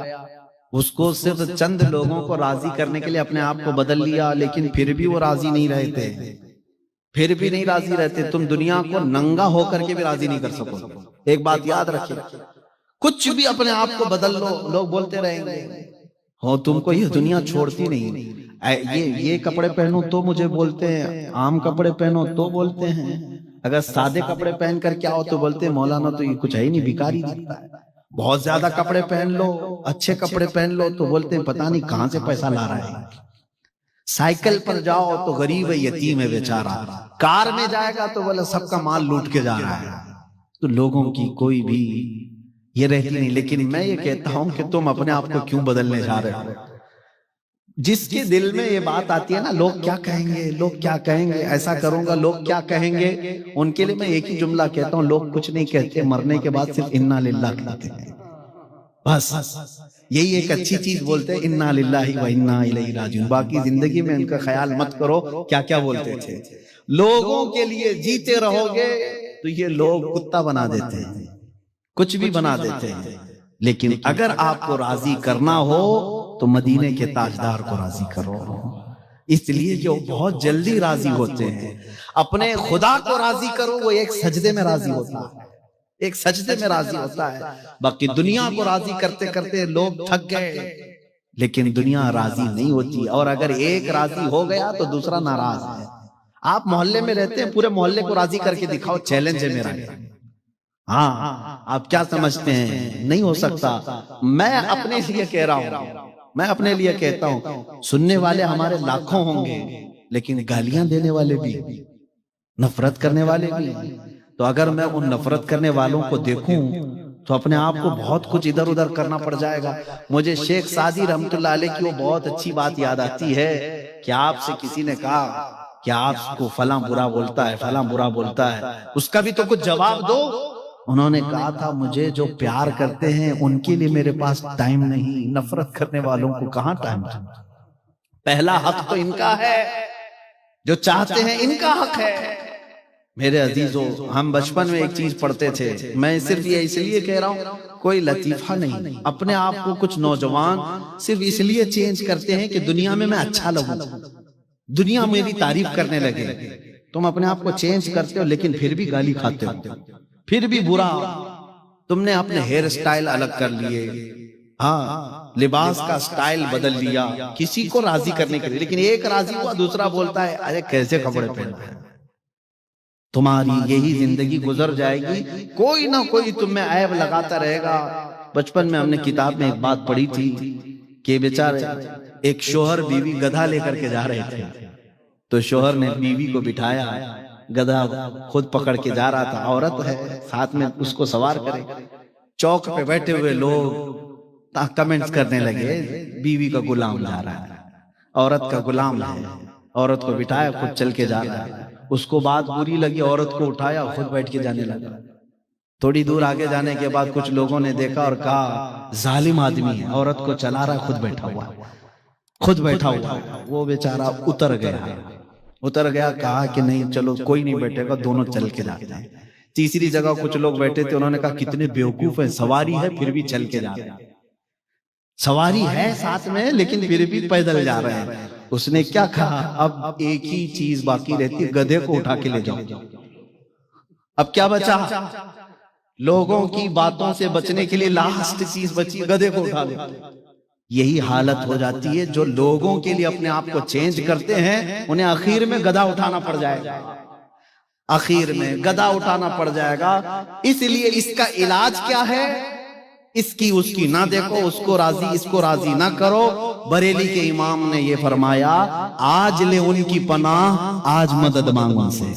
[SPEAKER 1] اس کو صرف چند لوگوں کو راضی کرنے کے لیے اپنے آپ کو بدل لیا، لیکن پھر بھی وہ راضی نہیں رہتے، تم دنیا کو ننگا ہو کر کے بھی راضی نہیں کر سکو۔ ایک بات یاد رکھیں، کچھ بھی اپنے آپ کو بدل لو، لوگ بولتے رہیں گے ہو تم کو یہ دنیا چھوڑتی نہیں، یہ کپڑے پہنو تو مجھے بولتے ہیں، عام کپڑے پہنو تو بولتے ہیں، اگر سادے کپڑے پہن کر کیا ہو تو بولتے ہیں مولانا تو یہ کچھ ہے ہی نہیں، بیکاری دکھتا ہے، بہت زیادہ کپڑے پہن لو، اچھے کپڑے پہن لو تو بولتے ہیں پتہ نہیں کہاں سے پیسہ لا رہا ہے، سائیکل پر جاؤ تو غریب ہے، یتیم ہے بیچارہ، کار میں جائے گا تو بولے سب کا مال لوٹ کے جا رہا ہے۔ تو لوگوں کی کوئی بھی یہ رہتی نہیں، لیکن میں یہ کہتا ہوں کہ تم اپنے آپ کو کیوں بدلنے جا رہے ہو؟ جس کے دل میں یہ بات آتی ہے نا، لوگ کیا کہیں گے، لوگ کیا کہیں گے، ایسا کروں گا لوگ کیا کہیں گے، ان کے لیے میں ایک ہی جملہ کہتا ہوں، لوگ کچھ نہیں کہتے، مرنے کے بعد صرف انا للہ کہتے ہیں۔ بس یہی ایک اچھی چیز بولتے ہیں انا للہ و انا الیہ راجعون، باقی زندگی میں ان کا خیال مت کرو کیا کیا بولتے تھے۔ لوگوں کے لیے جیتے رہو گے تو یہ لوگ کتا بنا دیتے ہیں، کچھ بھی بنا دیتے ہیں، لیکن اگر آپ کو راضی کرنا ہو تو مدینے کے تاجدار کو راضی کرو، اس لیے جو بہت جلدی راضی ہوتے ہیں۔ اپنے خدا کو راضی کرو، وہ ایک سجدے میں راضی ہوتا ہے، ایک سجدے میں راضی ہوتا ہے۔ باقی دنیا کو راضی کرتے کرتے لوگ تھک گئے، لیکن دنیا راضی نہیں ہوتی، اور اگر ایک راضی ہو گیا تو دوسرا ناراض ہے۔ آپ محلے میں رہتے ہیں، پورے محلے کو راضی کر کے دکھاؤ، چیلنج ہے میرا۔ ہاں آپ کیا سمجھتے ہیں نہیں ہو سکتا؟ میں اپنے لیے کہہ رہا ہوں، میں اپنے لیے کہتا ہوں، سننے والے ہمارے لاکھوں ہوں گے، لیکن گالیاں دینے والے بھی، نفرت کرنے والے بھی۔ تو اگر میں ان نفرت کرنے والوں کو دیکھوں تو اپنے آپ کو بہت کچھ ادھر ادھر کرنا پڑ جائے گا۔ مجھے شیخ سعدی رحمت اللہ علیہ کی وہ بہت اچھی بات یاد آتی ہے کہ آپ سے کسی نے کہا کہ آپ کو فلاں برا بولتا ہے، فلاں برا بولتا ہے، اس کا بھی تو کچھ جواب دو۔ انہوں نے کہا تھا مجھے جو پیار کرتے ہیں ان کے لیے میرے پاس ٹائم نہیں، نفرت کرنے والوں کو کہاں ٹائم ہے؟ پہلا حق تو ان کا ہے، جو چاہتے ہیں ان کا حق ہے۔ میرے عزیزو، ہم بچپن میں ایک چیز پڑھتے تھے، میں صرف یہ اس لیے کہہ رہا ہوں، کوئی لطیفہ نہیں، اپنے آپ کو کچھ نوجوان صرف اس لیے چینج کرتے ہیں کہ دنیا میں اچھا لگوں، دنیا میری تعریف کرنے لگے۔ تم اپنے آپ کو چینج کرتے ہو لیکن پھر بھی گالی کھاتے ہو، پھر بھی برا۔ تم نے اپنے ہیئر سٹائل الگ کر لیے، ہاں لباس کا سٹائل بدل لیا کسی کو راضی کرنے کے لیے، لیکن ایک راضی ہوا دوسرا بولتا ہے ارے کیسے کپڑے پہنا ہے۔ تمہاری یہی زندگی گزر جائے گی، کوئی نہ کوئی تم میں عیب لگاتا رہے گا۔ بچپن میں ہم نے کتاب میں ایک بات پڑھی تھی کہ بیچارے ایک شوہر بیوی گدھا لے کر کے جا رہے تھے، تو شوہر نے بیوی کو بٹھایا، گدھا خود پکڑ کے جا رہا تھا، عورت ہے ساتھ میں اس کو سوار کرے۔ چوک پہ بیٹھے ہوئے لوگ کمنٹس کرنے لگے بیوی کا غلام جا رہا ہے، عورت کا غلام ہے، عورت کو بٹھایا خود چل کے جا رہا ہے۔ اس کو بات بری لگی، عورت کو اٹھایا خود بیٹھ کے جانے لگا۔ تھوڑی دور آگے جانے کے بعد کچھ لوگوں نے دیکھا اور کہا ظالم آدمی ہے، عورت کو چلا رہا ہے خود بیٹھا ہوا، خود بیٹھا ہوا۔ وہ بیچارہ اتر گیا، کہا کہ نہیں چلو کوئی نہیں بیٹھے گا، دونوں چل کے جاتے ہیں۔ تیسری جگہ کچھ لوگ بیٹھے تھے، انہوں نے کہا کتنے بیوقوف ہیں، سواری ہے پھر بھی چل کے جا رہے ہیں، سواری ہے ساتھ میں لیکن پھر بھی پیدل جا رہے ہیں۔ اس نے کیا کہا اب ایک ہی چیز باقی رہتی، گدھے کو اٹھا کے لے جاؤ۔ اب کیا بچا؟ لوگوں کی باتوں سے بچنے کے لیے لاسٹ چیز بچی، گدھے کو اٹھا لو۔ یہی حالت ہو جاتی ہے، جو لوگوں کے لیے اپنے آپ کو چینج کرتے ہیں انہیں آخر میں گدھا اٹھانا پڑ جائے گا، آخر میں گدھا اٹھانا پڑ جائے گا۔ اس لیے اس کا علاج کیا ہے؟ اس کی نہ دیکھو، اس کو راضی نہ کرو۔ بریلی کے امام نے یہ فرمایا آج لے ان کی پناہ آج مدد مانگ ان سے،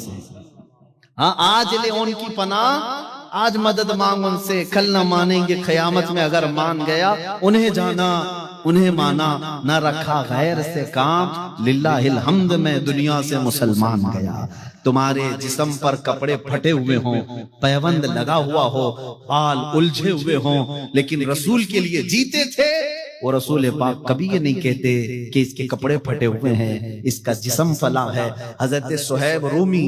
[SPEAKER 1] ہاں آج لے ان کی پناہ آج مدد مانگ ان سے، کل نہ مانیں گے قیامت میں، اگر مان گیا انہیں جانا انہیں مانا، نہ رکھا غیر سے کام، للہ الحمد میں دنیا سے مسلمان گیا۔ تمہارے جسم پر کپڑے پھٹے ہوئے ہوں، پیوند لگا ہوا ہو، بال الجھے ہوئے ہوں، لیکن رسول کے لیے جیتے تھے، وہ رسول پاک کبھی یہ نہیں کہتے کہ اس کے کپڑے پھٹے ہوئے ہیں، اس کا جسم فلاں ہے۔ حضرت صہیب رومی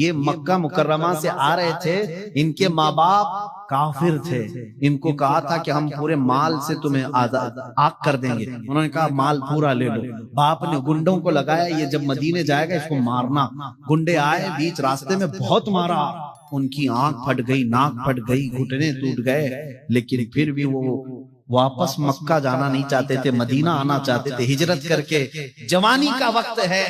[SPEAKER 1] یہ مکہ مکرمہ سے آ رہے تھے، ان کے ماں باپ کافر تھے، ان کو کہا تھا کہ ہم پورے مال سے تمہیں آگ کر دیں گے، انہوں نے کہا مال پورا لے لو۔ باپ نے گنڈوں کو لگایا یہ جب مدینے جائے گا اس کو مارنا، گنڈے آئے بیچ راستے میں بہت مارا، ان کی آنکھ پھٹ گئی، ناک پھٹ گئی، گھٹنے ٹوٹ گئے، لیکن پھر بھی وہ واپس مکہ جانا نہیں چاہتے تھے، مدینہ آنا چاہتے تھے ہجرت کر کے۔ جوانی کا وقت ہے،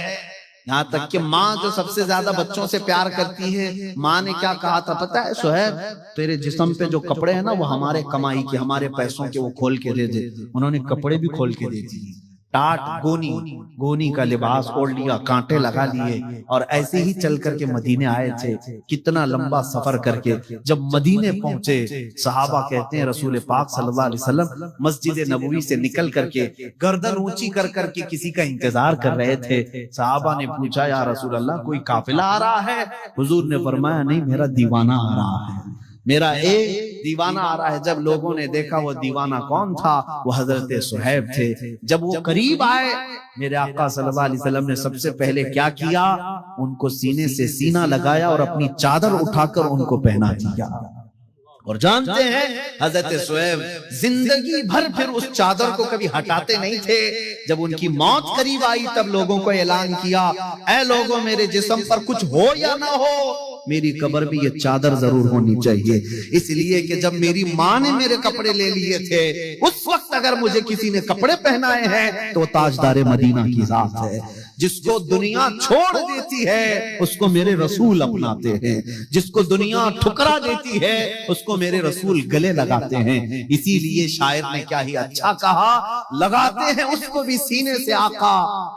[SPEAKER 1] یہاں تک کہ ماں جو سب سے زیادہ بچوں سے پیار کرتی ہے، ماں نے کیا کہا تھا پتہ ہے صہیب، تیرے جسم پہ جو کپڑے ہیں نا وہ ہمارے کمائی کے، ہمارے پیسوں کے، وہ کھول کے دے دے۔ انہوں نے کپڑے بھی کھول کے دے دیے، ٹاٹ گونی کا لباس اوڑھ لیا، کانٹے لگا لیے، اور ایسے ہی چل کر کے مدینے آئے تھے۔ کتنا لمبا سفر کر کے جب مدینے پہنچے، صحابہ کہتے ہیں رسول پاک صلی اللہ علیہ وسلم مسجد نبوی سے نکل کر کے گردن اونچی کر کر کے کسی کا انتظار کر رہے تھے۔ صحابہ نے پوچھا یا رسول اللہ کوئی قافلہ آ رہا ہے؟ حضور نے فرمایا نہیں، میرا دیوانہ آ رہا ہے۔ میرا ایک دیوانہ آ رہا ہے. جب لوگوں نے دیکھا وہ دیوانہ کون تھا, وہ حضرت صہیب تھے. جب وہ قریب آئے, میرے آقا صلی اللہ علیہ وسلم نے سب سے پہلے کیا کیا, ان کو سینے سے سینہ لگایا اور اپنی چادر اٹھا کر ان کو پہنا دیا. اور جانتے ہیں حضرت صہیب زندگی بھر پھر اس چادر کو کبھی ہٹاتے نہیں تھے. جب ان کی موت قریب آئی تب لوگوں کو اعلان کیا, اے لوگوں میرے جسم پر کچھ ہو یا نہ ہو, میری قبر بھی یہ چادر ضرور ہونی چاہیے. اس لیے کہ جب میری ماں نے میرے کپڑے لے لیے تھے, اس وقت اگر مجھے کسی نے کپڑے پہنائے ہیں تو تاجدار مدینہ کی ذات ہے. جس کو دنیا چھوڑ دیتی ہے اس کو میرے رسول اپناتے ہیں, جس کو دنیا ٹھکرا دیتی ہے اس کو میرے رسول گلے لگاتے ہیں. اسی لیے شاعر نے کیا ہی اچھا کہا, لگاتے ہیں اس کو بھی سینے سے آقا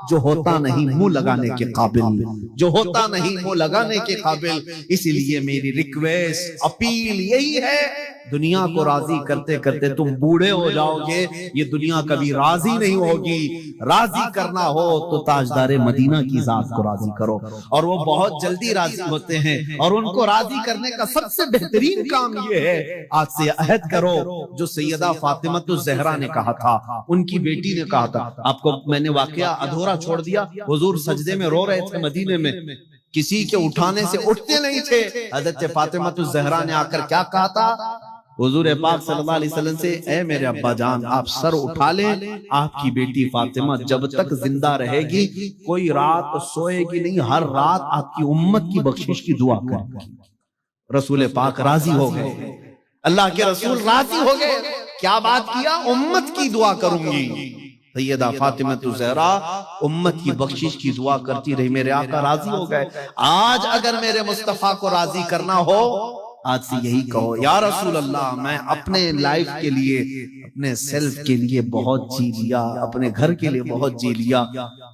[SPEAKER 1] جو ہوتا نہیں منہ لگانے کے قابل, جو ہوتا نہیں منہ لگانے کے قابل. اسی لیے میری ریکویسٹ اپیل یہی ہے, دنیا کو راضی کرتے کرتے تم بوڑھے ہو جاؤ گے, یہ دنیا کبھی راضی نہیں ہوگی. راضی کرنا ہو تو تاجدار مدینہ کی ذات کو راضی کرو, اور وہ بہت جلدی راضی ہوتے ہیں. اور ان کو راضی کرنے کا سب سے بہترین کام یہ ہے, آج سے عہد کرو جو سیدہ فاطمہ الزہرا نے کہا تھا, ان کی بیٹی نے کہا تھا. آپ کو میں نے واقعہ ادھورا چھوڑ دیا. حضور سجدے میں رو رہے تھے مدینے میں, کسی کے اٹھانے سے اٹھتے نہیں تھے. حضرت فاطمہ الزہرا نے آ کر کیا کہا تھا حضور پاک صلی اللہ علیہ وسلم سے, اے میرے ابا جان آپ سر اٹھا لیں, آپ کی بیٹی فاطمہ جب تک زندہ رہے گی کوئی رات سوئے گی نہیں, ہر رات آپ کی امت کی بخشش کی دعا کرے گی. رسول پاک راضی ہو گئے, اللہ کے رسول راضی ہو گئے. کیا بات کیا, امت کی دعا کروں گی. سیدہ فاطمہ الزہرا امت کی بخشش کی دعا کرتی رہی, میرے آقا راضی ہو گئے. آج اگر میرے مصطفیٰ کو راضی کرنا ہو, آج سے یہی کہو, یا رسول اللہ میں اپنے لائف کے لیے, اپنے سیلف کے لیے بہت جی لیا, اپنے گھر کے لیے بہت جی لیا.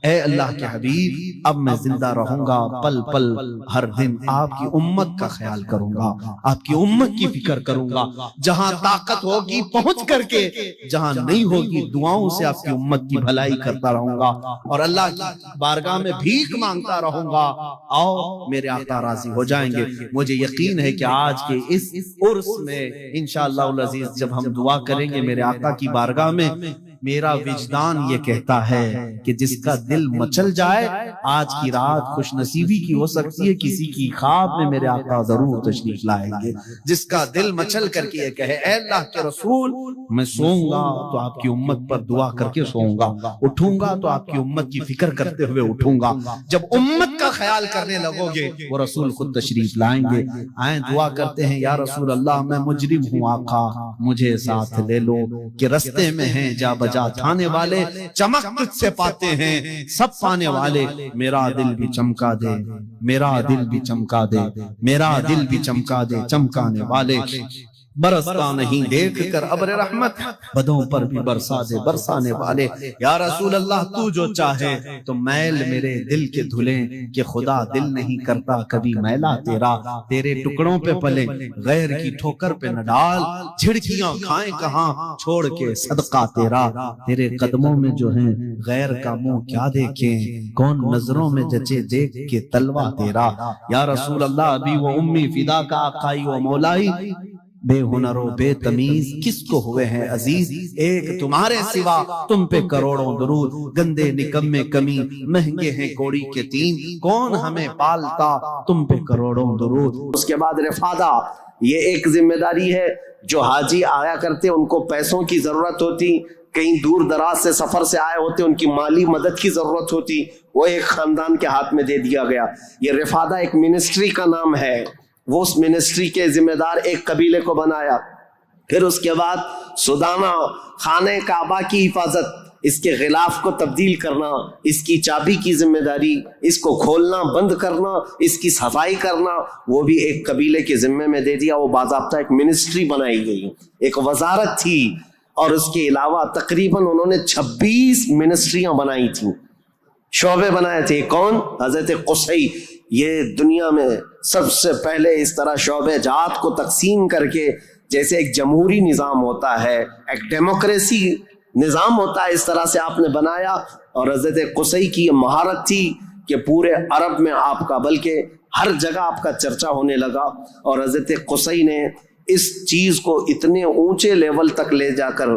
[SPEAKER 1] اے اللہ کے حبیب اب میں زندہ رہوں گا, پل پل ہر دن آپ کی امت کا خیال کروں گا, آپ کی امت کی فکر کروں گا. جہاں طاقت ہوگی پہنچ کر کے, جہاں نہیں ہوگی دعاؤں سے آپ کی امت کی بھلائی کرتا رہوں گا, اور اللہ کی بارگاہ میں بھیک مانگتا رہوں گا. آؤ میرے آقا راضی ہو جائیں گے. مجھے یقین ہے کہ آج کہ اس عرس میں انشاءاللہ العزیز جب ہم دعا کریں گے میرے آقا کی بارگاہ میں, میرا وجدان یہ کہتا ہے کہ جس کا دل مچل جائے آج کی رات خوش نصیبی کی ہو سکتی ہے, کسی کی خواب میں میرے آقا ضرور تشریف لائیں گے. جس کا دل مچل کر کے یہ کہے, اے اللہ کے رسول میں سوؤں گا تو آپ کی امت پر دعا کر کے سوؤں گا, اٹھوں گا تو آپ کی امت کی فکر کرتے ہوئے اٹھوں گا. جب امت کا خیال کرنے لگو گے وہ رسول خود تشریف لائیں گے. آئیں دعا کرتے ہیں, یا رسول اللہ میں مجرم ہوں آقا مجھے ساتھ لے لو, کہ رستے میں ہیں جا بجا تھانے والے, چمک تجھ سے پاتے ہیں سب پانے والے. میرا دل بھی چمکا دے, میرا دل بھی چمکا دے, میرا دل بھی چمکا دے چمکانے والے. برستا نہیں دیکھ کر ابر رحمت, بدوں پر بھی برسا دے برسانے والے. یا رسول اللہ تو جو چاہے تو میل میرے دل کے دھلیں, کہ خدا دل نہیں کرتا کبھی میلا تیرا. تیرے ٹکڑوں پہ پلے غیر کی ٹھوکر پہ نہ ڈال, جھڑکیاں کھائیں کہاں چھوڑ کے صدقہ تیرا. تیرے قدموں میں جو ہیں غیر کا منہ کیا دیکھیں, کون نظروں میں جچے دیکھ کے تلوا تیرا. یا رسول اللہ ابھی وہ امی فدا کا آقائی و مولائی, بے ہنر و بے تمیز کس کو ہوئے ہیں عزیز. ایک تمہارے سوا تم پہ کروڑوں درود, گندے نکمے کمی مہنگے ہیں کوڑی کے تین, کون ہمیں پالتا تم پہ کروڑوں درود.
[SPEAKER 2] اس کے بعد رفادہ, یہ ایک ذمہ داری ہے. جو حاجی آیا کرتے ان کو پیسوں کی ضرورت ہوتی, کہیں دور دراز سے سفر سے آئے ہوتے ان کی مالی مدد کی ضرورت ہوتی, وہ ایک خاندان کے ہاتھ میں دے دیا گیا. یہ رفادہ ایک منسٹری کا نام ہے. وہ اس منسٹری کے ذمہ دار ایک قبیلے کو بنایا. پھر اس کے بعد سدانہ, خانہ کعبہ کی حفاظت, اس کے غلاف کو تبدیل کرنا, اس کی چابی کی ذمہ داری, اس کو کھولنا بند کرنا, اس کی صفائی کرنا, وہ بھی ایک قبیلے کے ذمے میں دے دیا. وہ باضابطہ ایک منسٹری بنائی گئی, ایک وزارت تھی. اور اس کے علاوہ تقریباً انہوں نے 26 منسٹریاں بنائی تھیں, شعبے بنائے تھے. کون؟ حضرت قصی. یہ دنیا میں سب سے پہلے اس طرح شعبے جات کو تقسیم کر کے, جیسے ایک جمہوری نظام ہوتا ہے, ایک ڈیموکریسی نظام ہوتا ہے, اس طرح سے آپ نے بنایا. اور حضرت قصی کی یہ مہارت تھی کہ پورے عرب میں آپ کا, بلکہ ہر جگہ آپ کا چرچا ہونے لگا. اور حضرت قصی نے اس چیز کو اتنے اونچے لیول تک لے جا کر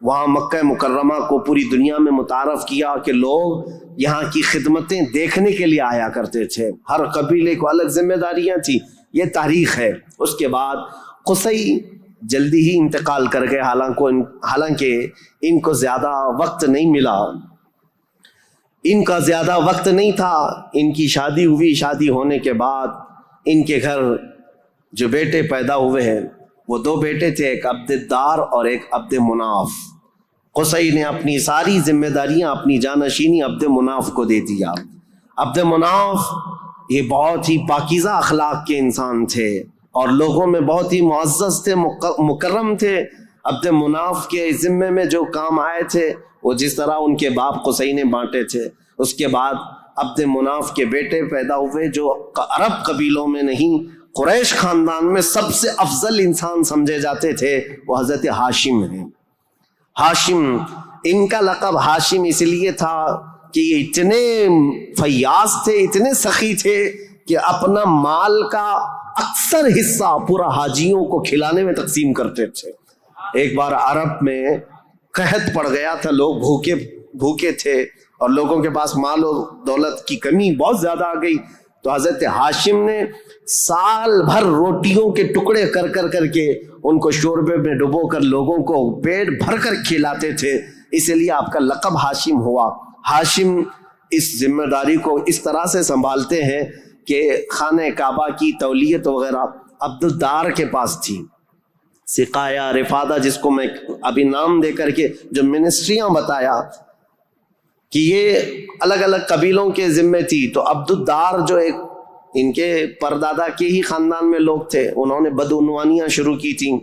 [SPEAKER 2] وہاں مکہ مکرمہ کو پوری دنیا میں متعارف کیا کہ لوگ یہاں کی خدمتیں دیکھنے کے لیے آیا کرتے تھے. ہر قبیلے کو الگ ذمہ داریاں تھیں. یہ تاریخ ہے. اس کے بعد قصی جلدی ہی انتقال کر گئے، حالانکہ ان کو زیادہ وقت نہیں ملا، ان کا زیادہ وقت نہیں تھا. ان کی شادی ہوئی. شادی ہونے کے بعد ان کے گھر جو بیٹے پیدا ہوئے ہیں وہ 2 بیٹے تھے، ایک عبد الدار اور ایک عبد مناف. قصی نے اپنی ساری ذمہ داریاں، اپنی جانشینی عبد مناف کو دے دیا. عبد مناف یہ بہت ہی پاکیزہ اخلاق کے انسان تھے اور لوگوں میں بہت ہی معزز تھے، مکرم تھے. عبد مناف کے ذمے میں جو کام آئے تھے وہ جس طرح ان کے باپ قصی نے بانٹے تھے. اس کے بعد عبد مناف کے بیٹے پیدا ہوئے جو عرب قبیلوں میں نہیں، قریش خاندان میں سب سے افضل انسان سمجھے جاتے تھے، وہ حضرت ہاشم ہیں. ہاشم، ان کا لقب ہاشم اس لیے تھا کہ یہ اتنے فیاض تھے، اتنے سخی تھے کہ اپنا مال کا اکثر حصہ پورا حاجیوں کو کھلانے میں تقسیم کرتے تھے. ایک بار عرب میں قحط پڑ گیا تھا، لوگ بھوکے تھے اور لوگوں کے پاس مال و دولت کی کمی بہت زیادہ آ گئی. تو حضرت ہاشم نے سال بھر روٹیوں کے ٹکڑے کر کے ان کو شوربے میں ڈبو کر لوگوں کو پیٹ بھر کر کھلاتے تھے. اس لیے آپ کا لقب ہاشم ہوا. ہاشم اس ذمہ داری کو اس طرح سے سنبھالتے ہیں کہ خانہ کعبہ کی تولیت وغیرہ عبد الدار کے پاس تھی. سقایا، رفادہ، جس کو میں ابھی نام دے کر کے جو منسٹریاں بتایا کہ یہ الگ الگ قبیلوں کے ذمے تھی، تو عبد الدار جو ایک ان کے پردادا کے ہی خاندان میں لوگ تھے، انہوں نے بدعنوانیاں شروع کی تھیں،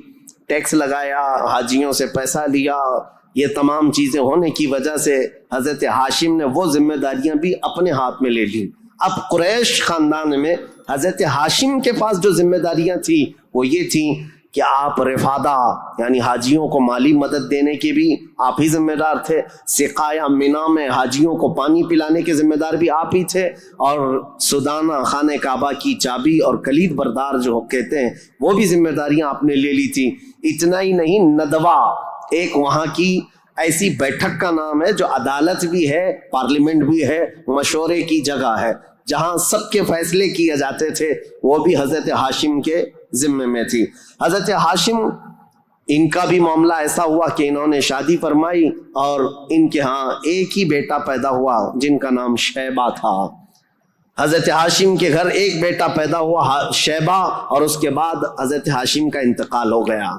[SPEAKER 2] ٹیکس لگایا، حاجیوں سے پیسہ لیا. یہ تمام چیزیں ہونے کی وجہ سے حضرت ہاشم نے وہ ذمہ داریاں بھی اپنے ہاتھ میں لے لیں. اب قریش خاندان میں حضرت ہاشم کے پاس جو ذمہ داریاں تھیں وہ یہ تھیں کہ آپ رفادہ یعنی حاجیوں کو مالی مدد دینے کے بھی آپ ہی ذمہ دار تھے. سقایا، مینا میں حاجیوں کو پانی پلانے کے ذمہ دار بھی آپ ہی تھے. اور سدانہ، خانہ کعبہ کی چابی اور کلید بردار جو کہتے ہیں، وہ بھی ذمہ داریاں آپ نے لے لی تھی. اتنا ہی نہیں، ندوہ ایک وہاں کی ایسی بیٹھک کا نام ہے جو عدالت بھی ہے، پارلیمنٹ بھی ہے، مشورے کی جگہ ہے، جہاں سب کے فیصلے کیے جاتے تھے، وہ بھی حضرت ہاشم کے ذمے میں تھی. حضرت ہاشم، ان کا بھی معاملہ ایسا ہوا کہ انہوں نے شادی فرمائی اور ان کے ہاں ایک ہی بیٹا پیدا ہوا جن کا نام شیبہ تھا. حضرت ہاشم کے گھر ایک بیٹا پیدا ہوا شیبہ، اور اس کے بعد حضرت ہاشم کا انتقال ہو گیا.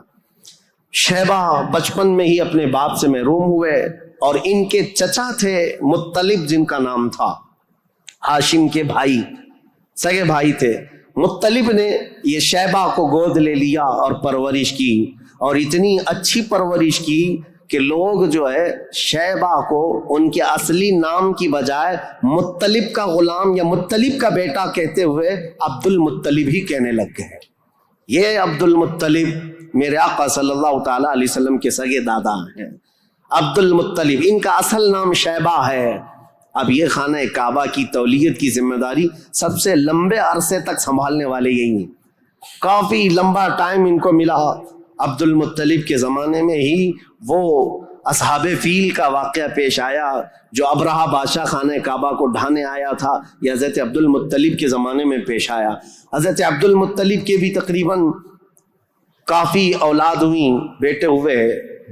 [SPEAKER 2] شیبہ بچپن میں ہی اپنے باپ سے محروم ہوئے اور ان کے چچا تھے مطلب، جن کا نام تھا، ہاشم کے بھائی، سگے بھائی تھے. مطلب نے یہ شیبہ کو گود لے لیا اور پرورش کی، اور اتنی اچھی پرورش کی کہ لوگ جو ہے شیبہ کو ان کے اصلی نام کی بجائے مطلب کا غلام یا مطلب کا بیٹا کہتے ہوئے عبد المطلب ہی کہنے لگ گئے. یہ عبد المطلب میرے آقا صلی اللہ تعالی علیہ وسلم کے سگے دادا ہیں. عبد المطلب، ان کا اصل نام شیبہ ہے. اب یہ خانہ کعبہ کی تولیت کی ذمہ داری سب سے لمبے عرصے تک سنبھالنے والے یہی ہیں. کافی لمبا ٹائم ان کو ملا. عبد المطلب کے زمانے میں ہی وہ اصحاب فیل کا واقعہ پیش آیا جو ابرہہ بادشاہ خانہ کعبہ کو ڈھانے آیا تھا. یہ حضرت عبد المطلب کے زمانے میں پیش آیا. حضرت عبد المطلب کے بھی تقریباً کافی اولاد ہوئیں، بیٹے ہوئے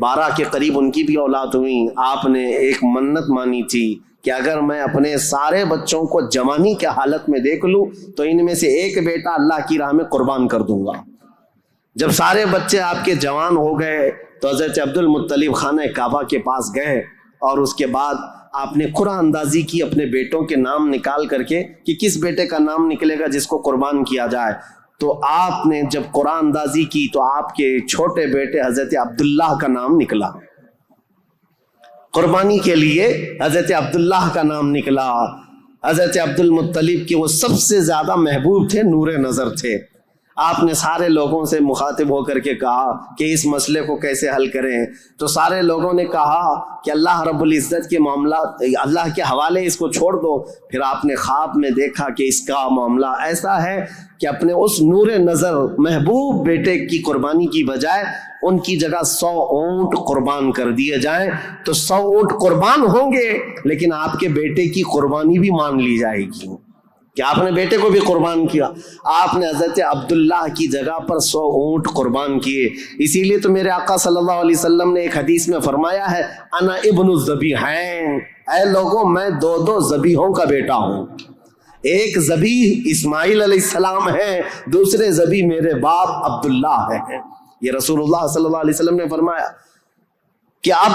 [SPEAKER 2] 12 کے قریب ان کی بھی اولاد ہوئیں. آپ نے ایک منت مانی تھی کہ اگر میں اپنے سارے بچوں کو جوانی کے حالت میں دیکھ لوں تو ان میں سے ایک بیٹا اللہ کی راہ میں قربان کر دوں گا. جب سارے بچے آپ کے جوان ہو گئے تو حضرت عبد المطلب خانہ کعبہ کے پاس گئے اور اس کے بعد آپ نے قرعہ اندازی کی اپنے بیٹوں کے نام نکال کر کے کہ کس بیٹے کا نام نکلے گا جس کو قربان کیا جائے. تو آپ نے جب قرعہ اندازی کی تو آپ کے چھوٹے بیٹے حضرت عبداللہ کا نام نکلا. قربانی کے لیے حضرت عبداللہ کا نام نکلا. حضرت عبد المطلب کے وہ سب سے زیادہ محبوب تھے، نور نظر تھے. آپ نے سارے لوگوں سے مخاطب ہو کر کے کہا کہ اس مسئلے کو کیسے حل کریں، تو سارے لوگوں نے کہا کہ اللہ رب العزت کے معاملات اللہ کے حوالے اس کو چھوڑ دو۔ پھر آپ نے خواب میں دیکھا کہ اس کا معاملہ ایسا ہے کہ اپنے اس نور نظر محبوب بیٹے کی قربانی کی بجائے ان کی جگہ 100 اونٹ قربان کر دیے جائیں، تو 100 اونٹ قربان ہوں گے لیکن آپ کے بیٹے کی قربانی بھی مان لی جائے گی کہ آپ نے بیٹے کو بھی قربان کیا۔ آپ نے حضرت عبداللہ کی جگہ پر 100 اونٹ قربان کیے۔ اسی لیے تو میرے آقا صلی اللہ علیہ وسلم نے ایک حدیث میں فرمایا ہے انا ابن الذبیحین، اے لوگوں میں 2 ذبیحوں کا بیٹا ہوں، ایک ذبیح اسماعیل علیہ السلام ہے، دوسرے ذبیح میرے باپ عبداللہ ہے۔ یہ رسول اللہ صلی اللہ علیہ وسلم نے فرمایا کہ اب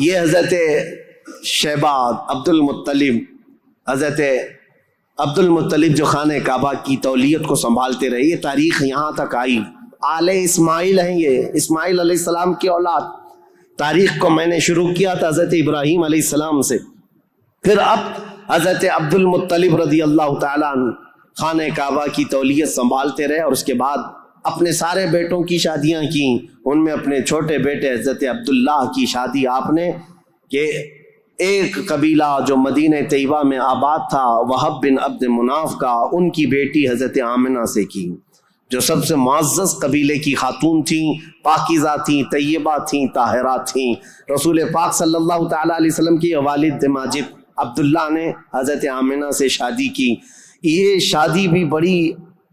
[SPEAKER 2] یہ حضرت شیبہ حضرت عبد المطلب جو خانہ کعبہ کی تولیت کو سنبھالتے رہے، یہ تاریخ یہاں تک آئی۔ آل اسماعیل ہیں، یہ اسماعیل علیہ السلام کی اولاد۔ تاریخ کو میں نے شروع کیا تھا حضرت ابراہیم علیہ السلام سے، پھر اب حضرت عبد المطلب رضی اللہ تعالیٰ عنہ خانہ کعبہ کی تولیت سنبھالتے رہے، اور اس کے بعد اپنے سارے بیٹوں کی شادیاں کی۔ ان میں اپنے چھوٹے بیٹے حضرت عبداللہ کی شادی آپ نے کہ ایک قبیلہ جو مدینہ طیبہ میں آباد تھا وہب بن عبد مناف کا، ان کی بیٹی حضرت آمنہ سے کی، جو سب سے معزز قبیلے کی خاتون تھیں، پاکیزہ تھیں، طیبہ تھیں، طاہرات تھیں۔ رسول پاک صلی اللہ تعالیٰ علیہ وسلم کی والد ماجد عبداللہ نے حضرت آمنہ سے شادی کی۔ یہ شادی بھی بڑی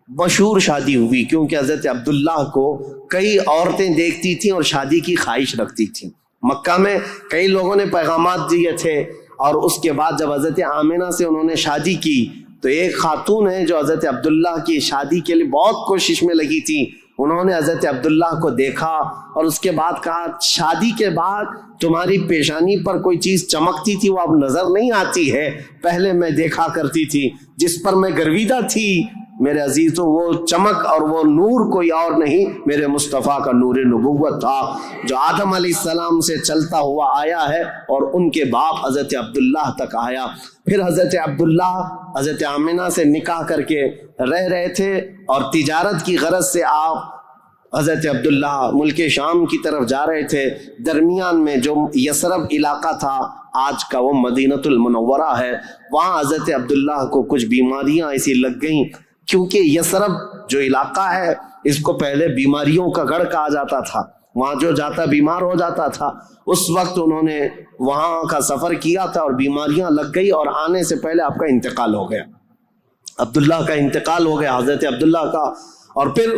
[SPEAKER 2] مشہور شادی ہوئی کیونکہ حضرت عبداللہ کو کئی عورتیں دیکھتی تھیں اور شادی کی خواہش رکھتی تھیں۔ مکہ میں کئی لوگوں نے پیغامات دیے تھے، اور اس کے بعد جب حضرت آمنہ سے انہوں نے شادی کی تو ایک خاتون ہے جو حضرت عبداللہ کی شادی کے لیے بہت کوشش میں لگی تھی، انہوں نے حضرت عبداللہ کو دیکھا اور اس کے بعد کہا شادی کے بعد تمہاری پیشانی پر کوئی چیز چمکتی تھی وہ اب نظر نہیں آتی ہے، پہلے میں دیکھا کرتی تھی، جس پر میں گرویدہ تھی میرے عزیزوں، وہ چمک اور وہ نور کوئی اور نہیں، میرے مصطفیٰ کا نور نبوت تھا جو آدم علیہ السلام سے چلتا ہوا آیا ہے اور ان کے باپ حضرت عبداللہ تک آیا۔ پھر حضرت عبداللہ حضرت آمنہ سے نکاح کر کے رہ رہے تھے، اور تجارت کی غرض سے آپ حضرت عبداللہ ملک شام کی طرف جا رہے تھے۔ درمیان میں جو یثرب علاقہ تھا، آج کا وہ مدینۃ المنورہ ہے، وہاں حضرت عبداللہ کو کچھ بیماریاں ایسی لگ گئیں، کیونکہ یثرب جو علاقہ ہے اس کو پہلے بیماریوں کا گڑھ کہا جاتا تھا، وہاں جو جاتا بیمار ہو جاتا تھا۔ اس وقت انہوں نے وہاں کا سفر کیا تھا اور بیماریاں لگ گئی، اور آنے سے پہلے آپ کا انتقال ہو گیا، عبداللہ کا انتقال ہو گیا، حضرت عبداللہ کا۔ اور پھر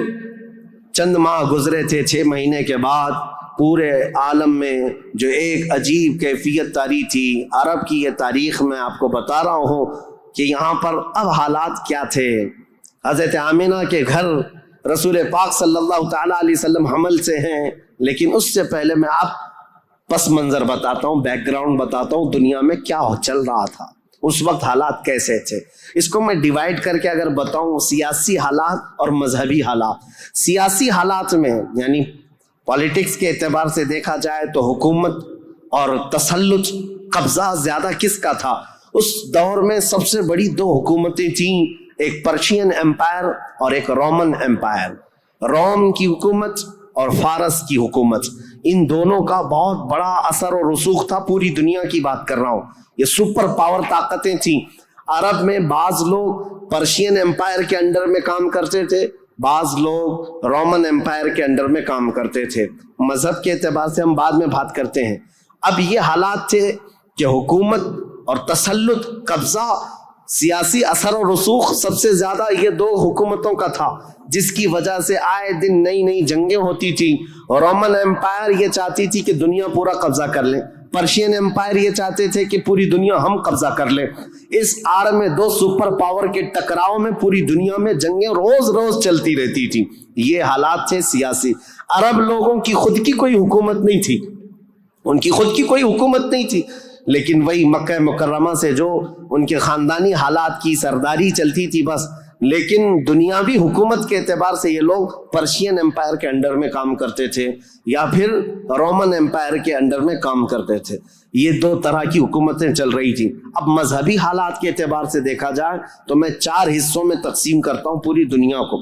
[SPEAKER 2] چند ماہ گزرے تھے، 6 مہینے کے بعد پورے عالم میں جو ایک عجیب کیفیت طاری تھی، عرب کی یہ تاریخ میں آپ کو بتا رہا ہوں کہ یہاں پر اب حالات کیا تھے۔ حضرت آمنہ کے گھر رسول پاک صلی اللہ تعالیٰ علیہ وسلم حمل سے ہیں، لیکن اس سے پہلے میں آپ پس منظر بتاتا ہوں، بیک گراؤنڈ بتاتا ہوں، دنیا میں کیا چل رہا تھا اس وقت، حالات کیسے تھے۔ اس کو میں ڈیوائیڈ کر کے اگر بتاؤں، سیاسی حالات اور مذہبی حالات۔ سیاسی حالات میں یعنی پالیٹکس کے اعتبار سے دیکھا جائے تو حکومت اور تسلط، قبضہ زیادہ کس کا تھا؟ اس دور میں سب سے بڑی 2 حکومتیں تھیں، ایک پرشین امپائر اور ایک رومن امپائر، روم کی حکومت اور فارس کی حکومت۔ ان دونوں کا بہت بڑا اثر و رسوخ تھا، پوری دنیا کی بات کر رہا ہوں، یہ سپر پاور طاقتیں تھیں۔ عرب میں بعض لوگ پرشین امپائر کے انڈر میں کام کرتے تھے، بعض لوگ رومن امپائر کے انڈر میں کام کرتے تھے۔ مذہب کے اعتبار سے ہم بعد میں بات کرتے ہیں۔ اب یہ حالات تھے کہ حکومت اور تسلط، قبضہ، سیاسی اثر و رسوخ سب سے زیادہ یہ 2 حکومتوں کا تھا، جس کی وجہ سے آئے دن نئی نئی جنگیں ہوتی تھی۔ رومن امپائر یہ چاہتی تھی کہ دنیا پورا قبضہ کر لیں، پرشین امپائر یہ چاہتے تھے کہ پوری دنیا ہم قبضہ کر لیں۔ اس آڑ میں 2 سپر پاور کے ٹکراؤ میں پوری دنیا میں جنگیں روز روز چلتی رہتی تھی۔ یہ حالات تھے سیاسی۔ عرب لوگوں کی خود کی کوئی حکومت نہیں تھی، ان کی خود کی کوئی حکومت نہیں تھی، لیکن وہی مکہ مکرمہ سے جو ان کے خاندانی حالات کی سرداری چلتی تھی بس۔ لیکن دنیاوی حکومت کے اعتبار سے یہ لوگ پرشین امپائر کے انڈر میں کام کرتے تھے یا پھر رومن امپائر کے انڈر میں کام کرتے تھے۔ یہ 2 طرح کی حکومتیں چل رہی تھی۔ اب مذہبی حالات کے اعتبار سے دیکھا جائے تو میں 4 حصوں میں تقسیم کرتا ہوں پوری دنیا کو۔